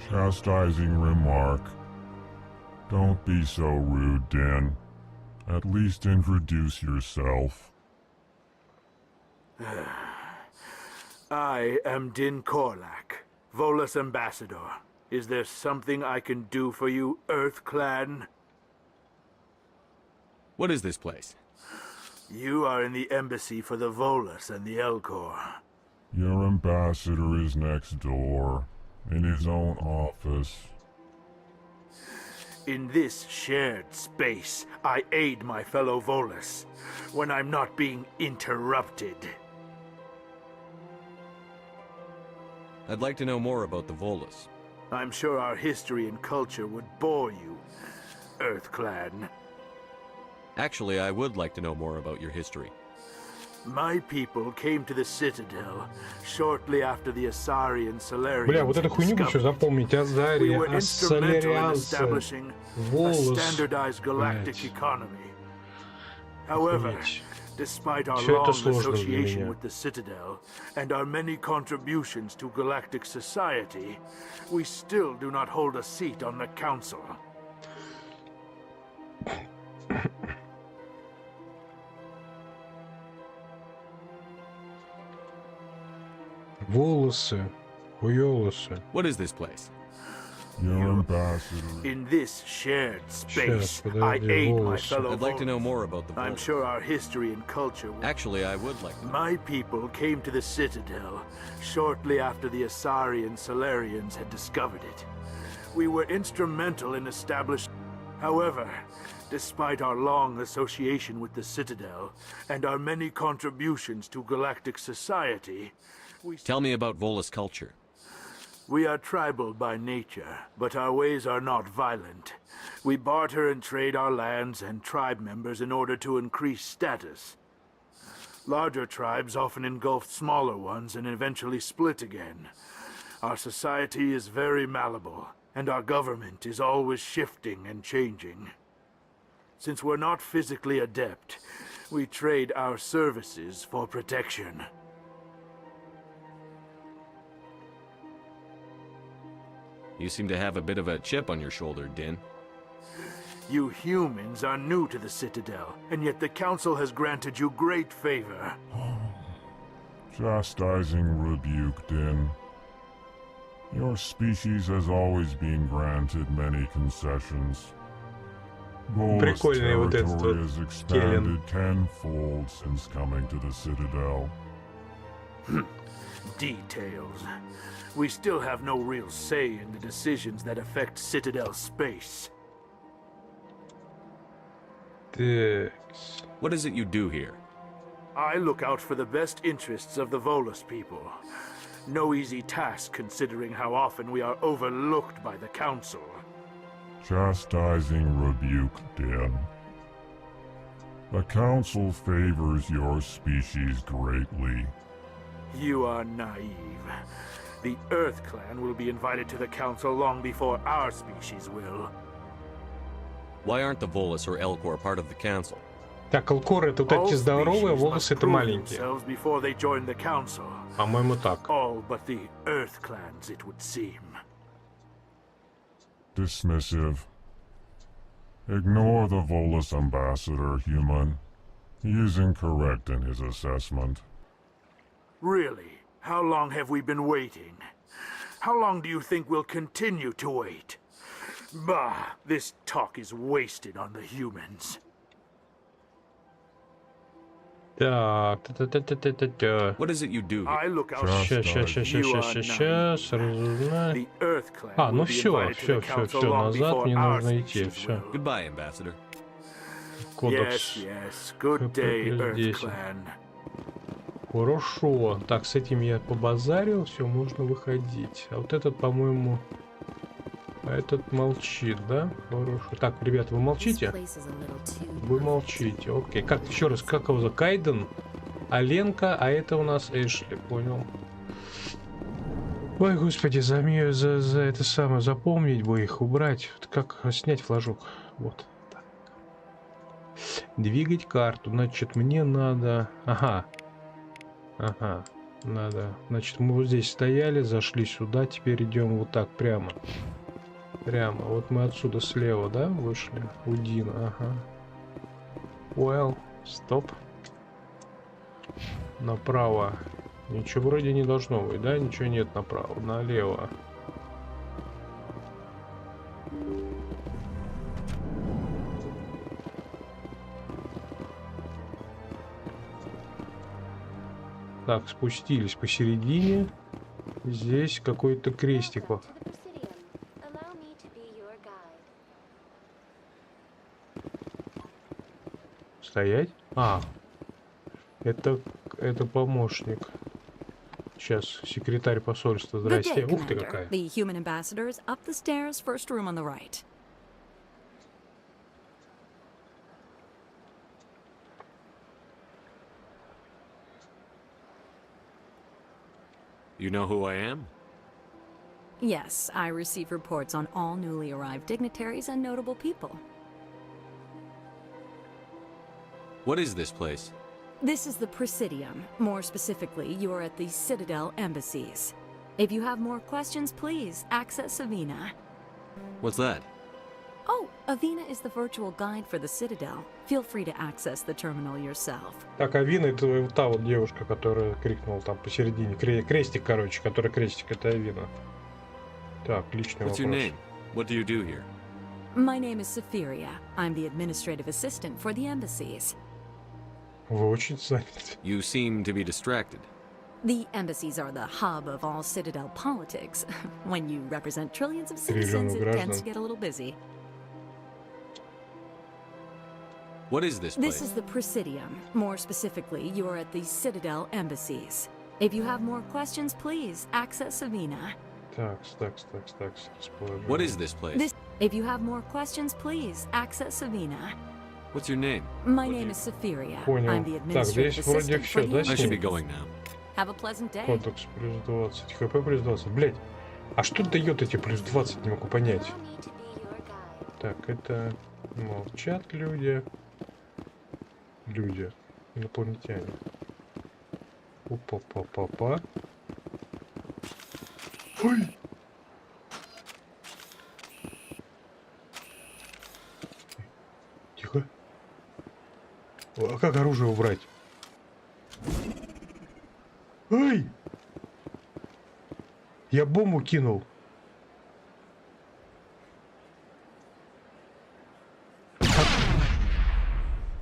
Q: Chastising remark. Don't be so rude, Din. At least introduce yourself.
R: I am Din Korlak, Volus ambassador. Is there something I can do for you, EarthClan?
E: What is this place?
R: You are in the embassy for the Volus and the L-Corps.
Q: Your ambassador is next door, in his own office.
R: In this shared space, I aid my fellow Volus when I'm not being interrupted.
E: I'd like to know more about the Volus.
R: I'm sure our history and culture would bore you, EarthClan.
E: Actually, I would like to know more about your history.
R: My people came to the Citadel shortly after the Asarian Solarians.
A: Бля, вот эту хуйню бы еще запомнить. Азария, Соларианцы, Волос.
R: Standardized galactic economy. However, despite our
A: Все это
R: long
A: сложно для
R: association
A: меня.
R: with the Citadel and our many contributions to galactic society, we still do not hold a seat on the Council.
A: Волосы, хуёлосы.
E: What is this place?
Q: Your ambassador.
R: In this shared space,
A: Сейчас,
R: I
A: подожди,
R: aid my
A: волосы.
R: fellow
E: I'd like to know
R: Volus.
E: more about the
R: I'm
E: Volus.
R: sure our history and culture will...
E: Actually, I would like to know.
R: My people came to the Citadel shortly after the Asarian Solarians had discovered it. We were instrumental in establishing... However, despite our long association with the Citadel and our many contributions to galactic society,
E: Tell me about Volus culture.
R: we are tribal by nature, but our ways are not violent. We barter and trade our lands and tribe members in order to increase status. Larger tribes often engulf smaller ones and eventually split again. Our society is very malleable, and our government is always shifting and changing. Since we're not physically adept, we trade our services for protection.
E: You seem to have a bit of a chip on your shoulder, Din.
R: You humans are new to the Citadel, and yet the Council has granted you great favor.
Q: Chastising rebuke, Din. Your species has always been granted many concessions. Volus
A: Прикольный вот этот
Q: territory
A: вот
Q: has
A: Келлен.
Q: expanded tenfold since coming to the Citadel.
R: Details. We still have no real say in the decisions that affect Citadel space.
E: What is it you do here?
R: I look out for the best interests of the Volus people. No easy task considering how often we are overlooked by the Council.
Q: Chastising rebuke, Din. The Council favors your species greatly.
R: You are naive. The EarthClan will be invited to the Council long before our species will.
E: Why aren't the Volus or L-Corps part of the Council?
A: Так, Алкор это вот эти здоровые, волосы это маленькие.
R: Before they join the Council.
A: По-моему, так.
R: All but the EarthClans, it would seem.
Q: Dismissive. Ignore the Volus ambassador, human. He is incorrect in his assessment.
R: Really? How long have we been waiting? How long do you think we'll continue to wait? Bah, this talk is wasted on the humans.
A: Так,
E: What is it you do?
R: I look out.
A: Сейчас, разузнай. А, ну все, назад мне нужно идти, все.
E: Goodbye, Ambassador.
A: Кодекс.
R: Good day, Earth
A: здесь.
R: Clan.
A: Хорошо. Так, с этим я побазарил, все, можно выходить. А вот этот, по-моему, этот молчит, да? Хорошо. Так, ребята, вы молчите? Вы молчите, окей. Как, еще раз, как его зовут? Кайден, Аленка, а это у нас Эшли, понял. Ой, господи, за это самое, запомнить бы их, убрать. Как снять флажок? Вот. Так. Двигать карту, значит, мне надо... Ага, надо. Значит, мы вот здесь стояли, зашли сюда, теперь идем вот так, прямо. Прямо. Вот мы отсюда слева, да, вышли? Удин, ага. Well, стоп. Направо. Ничего вроде не должно быть, да? Ничего нет направо. Налево. Так, спустились посередине. Здесь какой-то крестик. Стоять? А, это помощник. Сейчас, секретарь посольства. Здрасте. Ух ты какая.
S: The human ambassador is up the stairs, first room on the right.
E: You know who I am?
S: Yes, I receive reports on all newly arrived dignitaries and notable people.
E: What is this place?
S: This is the Presidium. More specifically, you are at the Citadel embassies. If you have more questions, please access Avina.
E: What's that?
S: Oh, Avina is the virtual guide for the Citadel. Feel free to access the terminal yourself.
A: Так, Авина это та вот девушка, которая крикнула там посередине. Крестик, короче, который крестик, это Авина. Так, личный вопрос.
E: What's your name? What do you do here?
S: My name is Cephiria. I'm the administrative assistant for the embassies.
A: Вы очень заняты.
E: You seem to be distracted.
S: The embassies are the hub of all Citadel politics. When you represent trillions of citizens, it tends to get a little busy.
E: What is this place?
S: This is the Presidium. More specifically, you are at the Citadel embassies. If you have more questions, please access Avina.
A: Так.
E: What is this place?
S: If you have more questions, please access Avina.
E: What's your name?
S: My name is Cephiria.
A: Понял.
S: I'm the administrative assistant for the
E: I should be
S: embassies.
E: going now.
S: Have a pleasant day.
A: Кодекс плюс 20. ХП плюс 20. Блять. А что дает эти плюс 20? Не могу понять. Так, это молчат люди. Люди. Инопланетяне. Опа-па-па-па. Ой! Тихо. А как оружие убрать? Ай! Я бомбу кинул.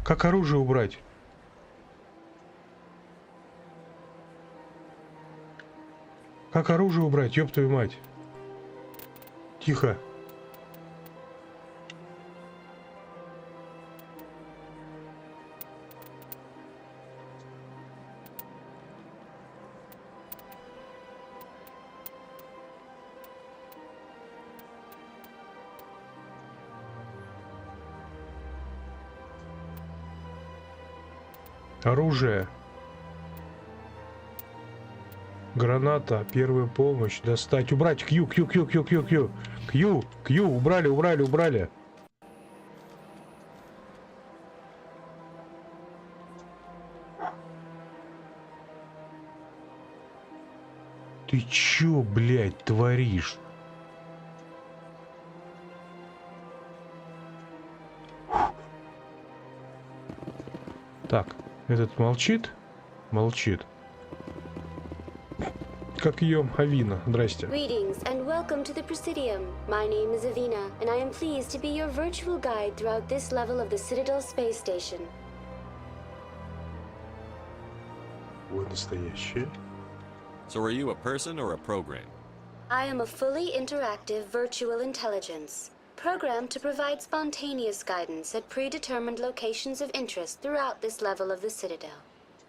A: Как оружие убрать? Как оружие убрать, ёб твою мать? Тихо. Оружие. Граната, первая помощь, достать, убрать, Q, убрали. Ты чё, блядь, творишь? Так, этот молчит? Молчит. Как ее Авина. Здрасте.
T: Greetings and welcome to the Presidium. My name is Avina, and I am pleased to be your virtual guide throughout this level of the Citadel space station.
A: Вы настоящие?
E: So are you a person or a program?
T: I am a fully interactive virtual intelligence, programmed to provide spontaneous guidance at predetermined locations of interest throughout this level of the Citadel.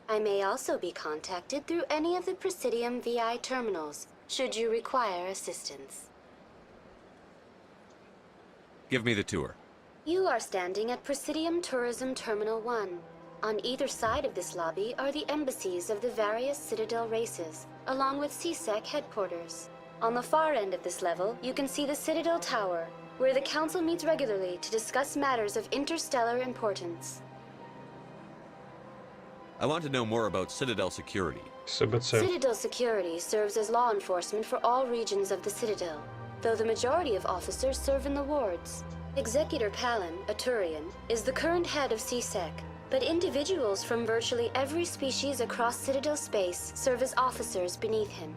T: I may also be contacted through any of the Presidium VI terminals, should you require assistance.
E: Give me the tour.
T: You are standing at Presidium Tourism Terminal 1. On either side of this lobby are the embassies of the various Citadel races, along with CSEC headquarters. On the far end of this level, you can see the Citadel Tower, where the Council meets regularly to discuss matters of interstellar importance.
E: I want to know more about Citadel security.
T: Citadel security serves as law enforcement for all regions of the Citadel, though the majority of officers serve in the wards. Executor Palin, a Turian, is the current head of CSEC, but individuals from virtually every species across Citadel space serve as officers beneath him.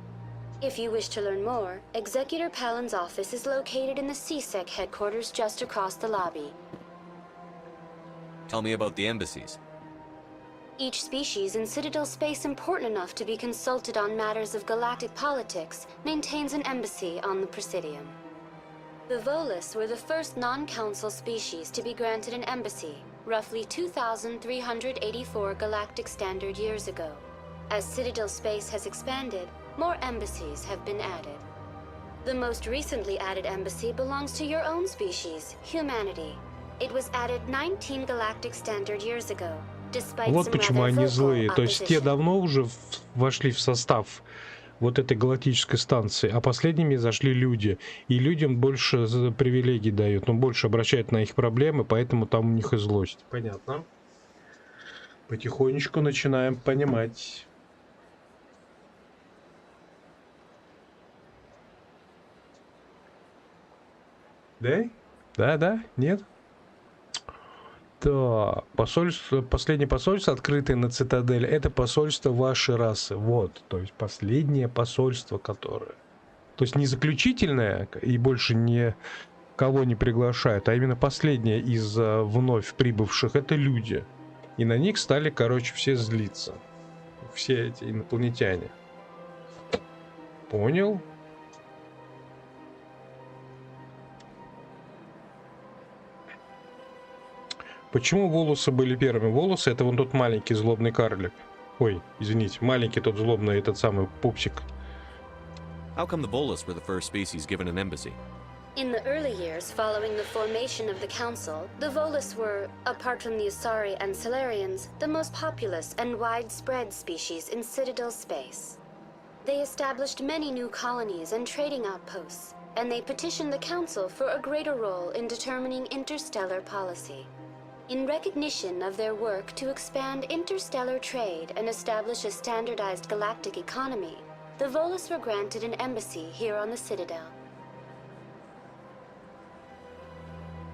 T: If you wish to learn more, Executor Palin's office is located in the CSEC headquarters just across the lobby.
E: Tell me about the embassies.
T: Each species in Citadel space important enough to be consulted on matters of galactic politics maintains an embassy on the Presidium. The Volus were the first non-council species to be granted an embassy, roughly 2,384 galactic standard years ago. As Citadel space has expanded, more embassies have been added. The most recently added embassy belongs to your own species, humanity. It was added 19 galactic standard years ago.
A: Вот почему они злые. То есть те давно уже вошли в состав вот этой галактической станции, а последними зашли люди. И людям больше привилегий дают, но больше обращают на их проблемы, поэтому там у них и злость. Понятно. Потихонечку начинаем понимать. Да? Да? Нет? Так, посольство, последнее посольство, открытое на Цитадель, это посольство вашей расы. Вот, то есть последнее посольство, которое... То есть не заключительное и больше никого не приглашают, а именно последнее из вновь прибывших, это люди. И на них стали, короче, все злиться. Все эти инопланетяне. Понял? Почему волосы были первыми? Волосы — это вон тот маленький злобный карлик. Ой, извините, маленький тот злобный, этот самый пупсик.
E: How come the Volus were the first species given an embassy?
T: In the early years following the formation of the Council, the Volus were, apart from the Asari and Solarians, the most populous and widespread species in Citadel space. They established many new colonies and trading outposts, and they petitioned the Council for a greater role in determining interstellar policy. In recognition of their work to expand interstellar trade and establish a standardized galactic economy, the Volus were granted an embassy here on the Citadel.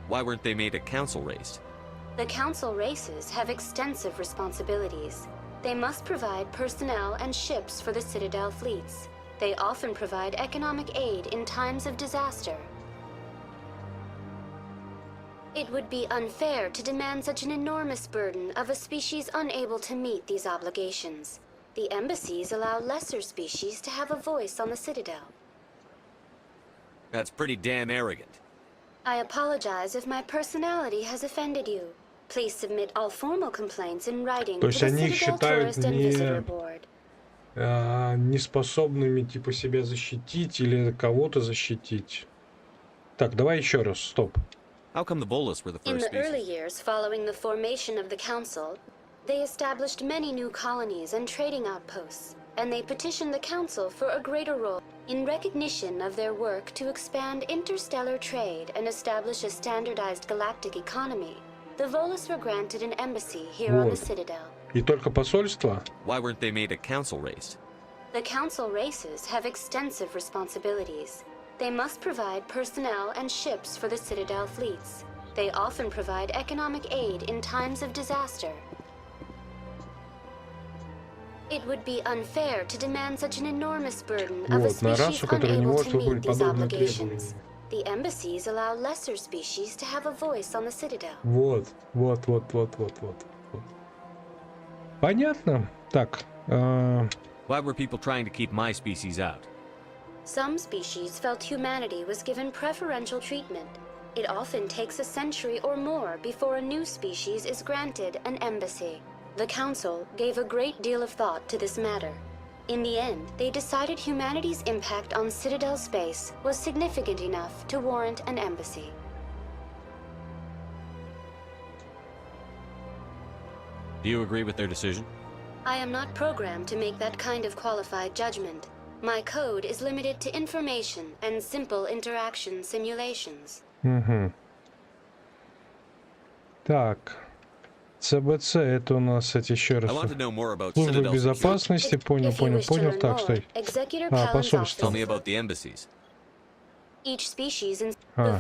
E: Why weren't they made a council race?
T: The council races have extensive responsibilities. They must provide personnel and ships for the Citadel fleets. They often provide economic aid in times of disaster. It would be unfair to demand such an enormous burden of a species unable to meet these obligations. The embassies allow lesser species to have a voice on the Citadel.
E: That's pretty damn arrogant.
T: I apologize if my personality has offended you. Please submit all formal complaints in writing to the Citadel Tourist and Visitor Board.
A: Неспособными типа себя защитить или кого-то защитить. Так, давай еще раз, стоп.
E: How come the Volus were the
T: In
E: first
T: the early
E: species?
T: years following the formation of the Council, they established many new colonies and trading outposts, and they petitioned the Council for a greater role in recognition of their work to expand interstellar trade and establish a standardized galactic economy. The Volus were granted an embassy here on the Citadel.
A: И только посольство?
E: Why weren't they made a council race?
T: The Council races have extensive responsibilities. They must provide personnel and ships for the Citadel fleets. They often provide economic aid in times of disaster. It would be unfair to demand such an enormous burden of a
A: Вот, на
T: species
A: расу, которая не
T: unable
A: может
T: to meet
A: выполнить
T: these
A: подобные требования.
T: obligations. The embassies allow lesser species to have a voice on the Citadel.
A: Вот. Понятно. Так.
E: Why were people trying to keep my species out?
T: Some species felt humanity was given preferential treatment. It often takes a century or more before a new species is granted an embassy. The Council gave a great deal of thought to this matter. In the end, they decided humanity's impact on Citadel space was significant enough to warrant an embassy.
E: Do you agree with their decision?
T: I am not programmed to make that kind of qualified judgment. My code is limited to information and simple interaction simulations.
A: Угу. Так. ЦБЦ, это у нас эти еще раз. Служба безопасности, понял. Так, стой. Посольство.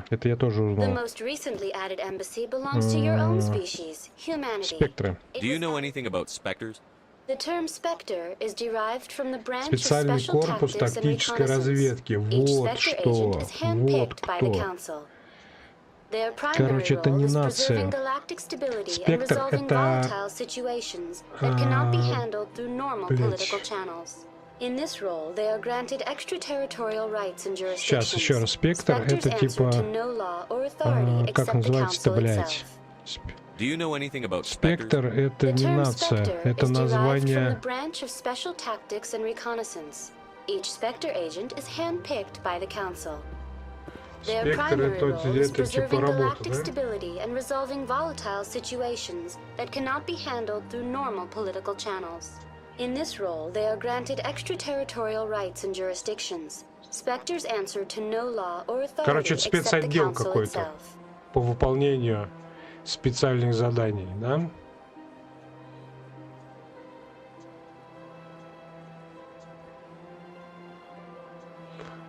A: Это я тоже узнал. Спектры. Специальный корпус тактической разведки. Вот что. Вот кто. Короче, это не нация. Спектр — это... Сейчас, еще раз. Спектр — это типа... как называется-то, блядь? Спектр — это не нация. Это название... Спектр это типа работа, да?
T: In this role, they are granted extraterritorial rights and jurisdictions. Spectres answer to no law or authority.
A: Короче, это спецотдел какой-то по выполнению специальных заданий, да?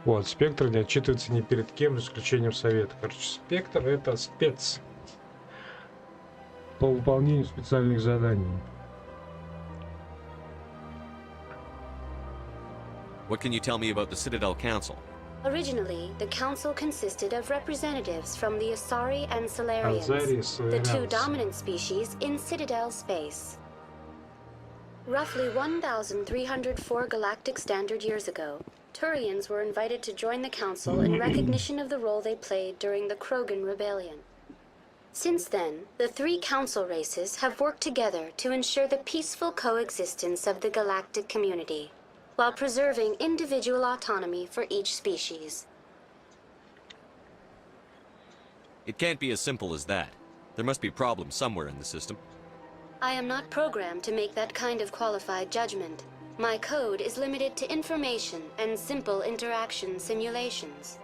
A: Вот, спектр не отчитывается ни перед кем, за исключением совета. Короче, спектр — это спец по выполнению специальных заданий.
E: What can you tell me about the Citadel Council?
T: Originally, the council consisted of representatives from the Asari and Solarians, the two dominant species in Citadel space. Roughly 1,304 galactic standard years ago, Turians were invited to join the Council in recognition of the role they played during the Krogan Rebellion. Since then, the three Council races have worked together to ensure the peaceful coexistence of the galactic community, while preserving individual autonomy for each species.
E: It can't be as simple as that. There must be problems somewhere in the system.
T: I am not programmed to make that kind of qualified judgment. My code is limited to information and simple interaction simulations.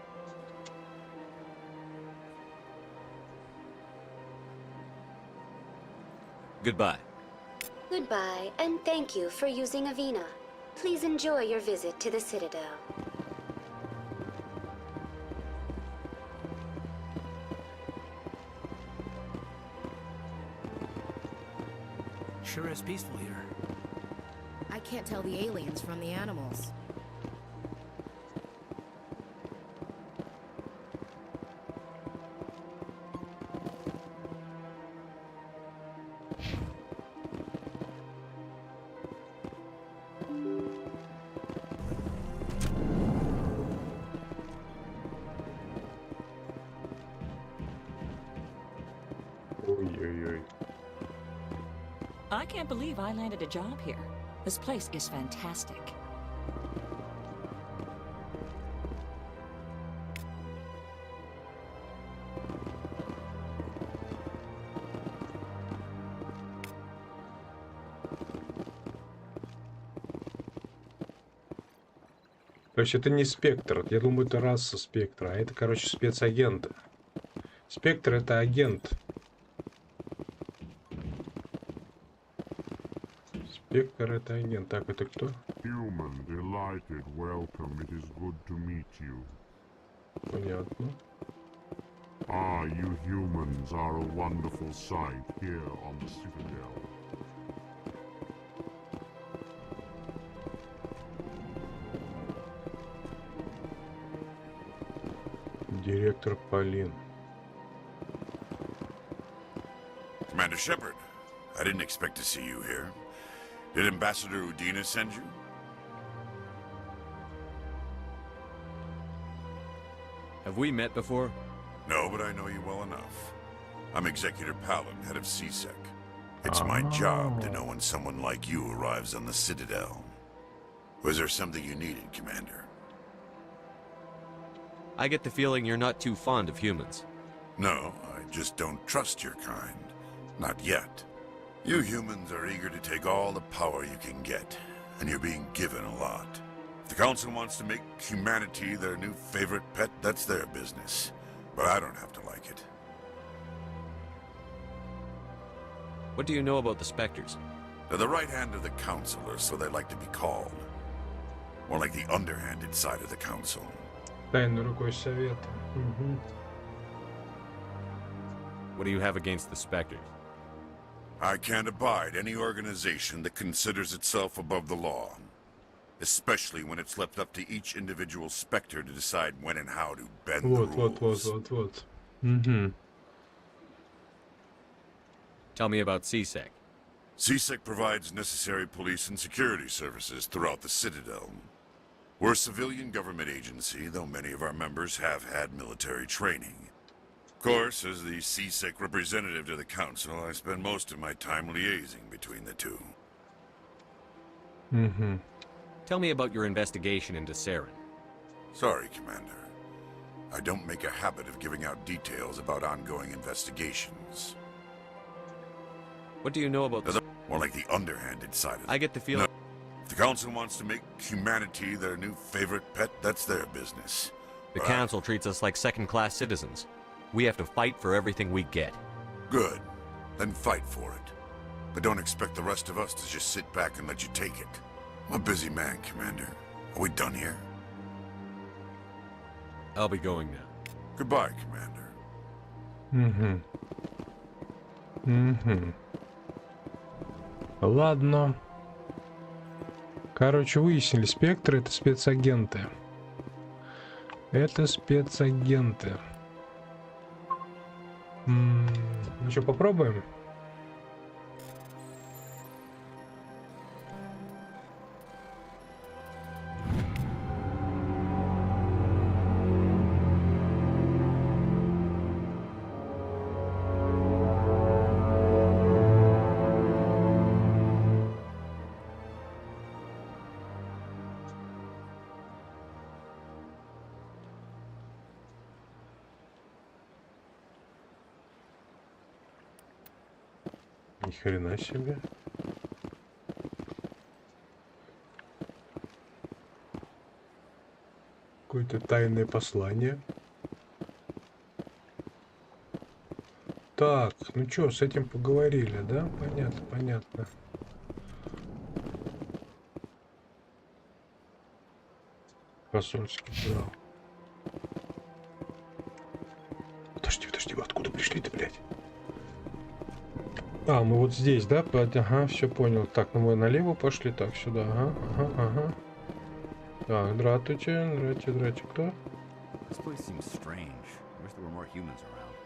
E: Goodbye.
T: Goodbye, and thank you for using Avina. Please enjoy your visit to the Citadel.
D: Sure is peaceful here.
C: I can't tell the aliens from the animals.
U: I can't believe I landed a job here. This place is fantastic.
A: То есть это не спектр. Я думаю, это раса спектра. А это, короче, спецагенты. Спектр — это агент. Спектр — это агент. Так, это кто?
Q: Human, delighted, welcome. It is good to meet you.
A: Понятно.
Q: Ah, you humans are a wonderful sight here on the Citadel.
A: Директор Полин.
O: Commander Shepard, I didn't expect to see you here. Did Ambassador Udina send you?
E: Have we met before?
O: No, but I know you well enough. I'm Executor Palin, head of CSEC. It's my job to know when someone like you arrives on the Citadel. Was there something you needed, Commander?
E: I get the feeling you're not too fond of humans.
O: No, I just don't trust your kind. Not yet. You humans are eager to take all the power you can get, and you're being given a lot. If the Council wants to make humanity their new favorite pet, that's their business. But I don't have to like it.
E: What do you know about the Spectres?
O: They're the right hand of the Council, or so they like to be called. More like the underhanded side of the Council.
A: Тайной рукой совета.
E: What do you have against the Spectres?
O: I can't abide any organization that considers itself above the law. Especially when it's left up to each individual Spectre to decide when and how to bend the rules.
A: Вот.
E: Tell me about CSEC.
O: CSEC provides necessary police and security services throughout the Citadel. We're a civilian government agency, though many of our members have had military training. Of course, as the CSEC representative to the Council, I spend most of my time liaising between the two.
E: Tell me about your investigation into Saren.
O: Sorry, Commander. I don't make a habit of giving out details about ongoing investigations.
E: What do you know about the...
O: More like the underhanded side of it.
E: I get the feeling...
O: No. If the Council wants to make humanity their new favorite pet, that's their business.
E: The Council treats us like second-class citizens. We have to fight for everything we get.
O: Good. Then fight for it. But don't expect the rest of us to just sit back and let you take it. I'm a busy man, Commander. Are we done here?
E: I'll be going now.
O: Goodbye, Commander.
A: Ладно. Короче, выяснили, спектры — это спецагенты. Это спецагенты. Ну что, попробуем? Ни хрена себе. Какое-то тайное послание. Так, ну чё, с этим поговорили, да? Понятно. Посольский зал. Подожди, вы откуда пришли-то, блядь? А, мы вот здесь, да? Ага, все понял. Так, ну мы налево пошли. Так, сюда. Ага. Так, здравствуйте, кто?
F: This place seems strange. I wish there were more humans around.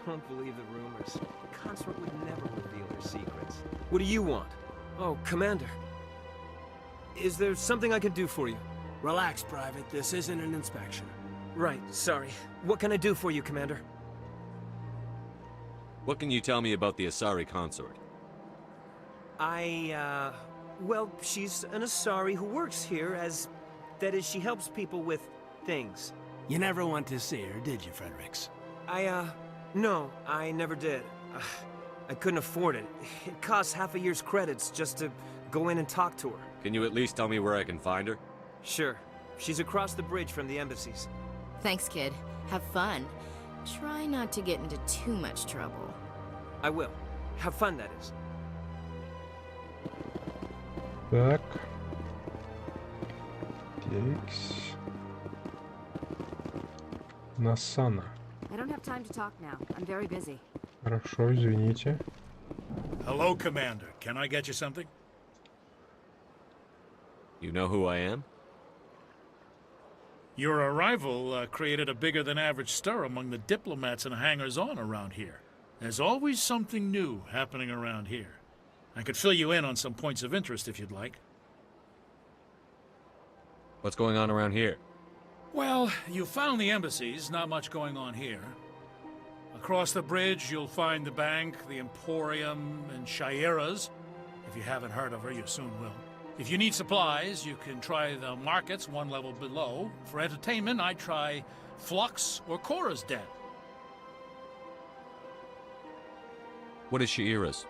I: Don't believe the rumors. The consort would never reveal her secrets. What do you want? Oh, Commander. Is there something I can do for you?
D: Relax, Private. This isn't an inspection.
I: Right, sorry. What can I do for you, Commander?
E: What can you tell me about the Asari consort?
I: Well, she's an Asari who works here as... That is, she helps people with things.
D: You never went to see her, did you, Fredericks?
I: No, I never did. I couldn't afford it. It costs half a year's credits just to go in and talk to her.
E: Can you at least tell me where I can find her?
I: Sure. She's across the bridge from the embassies.
C: Thanks, kid. Have fun. Try not to get into too much trouble.
I: I will. Have fun, that is.
A: Так. Текс. Насана.
S: I don't have time to talk now. I'm very busy.
A: Хорошо, извините.
V: Hello, Commander. Can I get you something?
E: You know who I am?
V: Your arrival created a bigger-than-average stir among the diplomats and hangers-on around here. There's always something new happening around here. I could fill you in on some points of interest if you'd like.
E: What's going on around here?
V: Well, you found the embassies, not much going on here. Across the bridge, you'll find the bank, the Emporium, and Shaira's. If you haven't heard of her, you soon will. If you need supplies, you can try the markets one level below. For entertainment, I'd try Flux or Cora's Den.
E: What is Shaira's?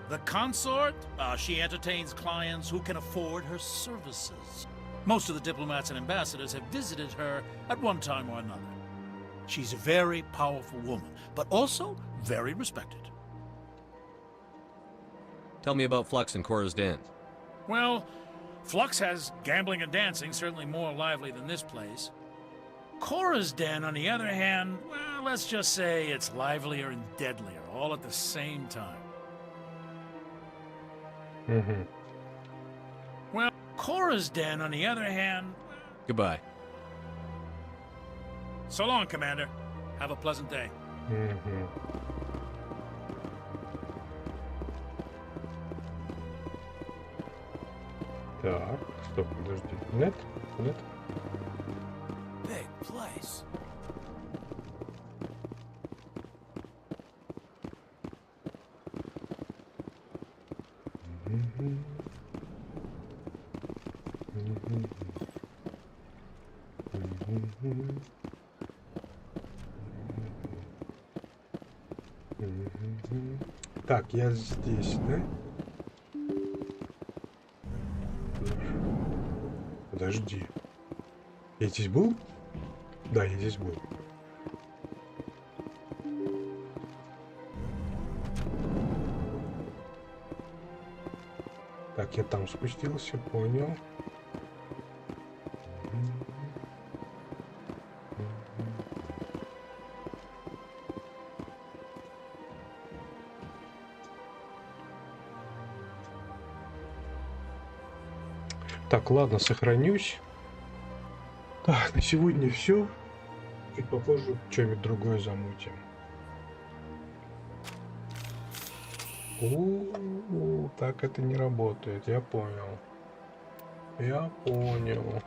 V: The consort? She entertains clients who can afford her services. Most of the diplomats and ambassadors have visited her at one time or another. She's a very powerful woman, but also very respected.
E: Tell me about Flux and Cora's Den.
V: Well, Flux has gambling and dancing, certainly more lively than this place. Cora's Den, on the other hand, well, let's just say it's livelier and deadlier, all at the same time.
A: Mm-hmm.
V: Well, Cora's Den, on the other hand...
E: Goodbye.
V: So long, Commander. Have a pleasant day.
A: Mm-hmm. Так, стоп, подожди. Нет? Нет?
D: Big place.
A: Так, я здесь, да? Подожди. Я здесь был? Да, я здесь был. Так, я там спустился, понял. Так, ладно, сохранюсь. Так, на сегодня все. И попозже что-нибудь другое замутим. Так это не работает, я понял. Я понял.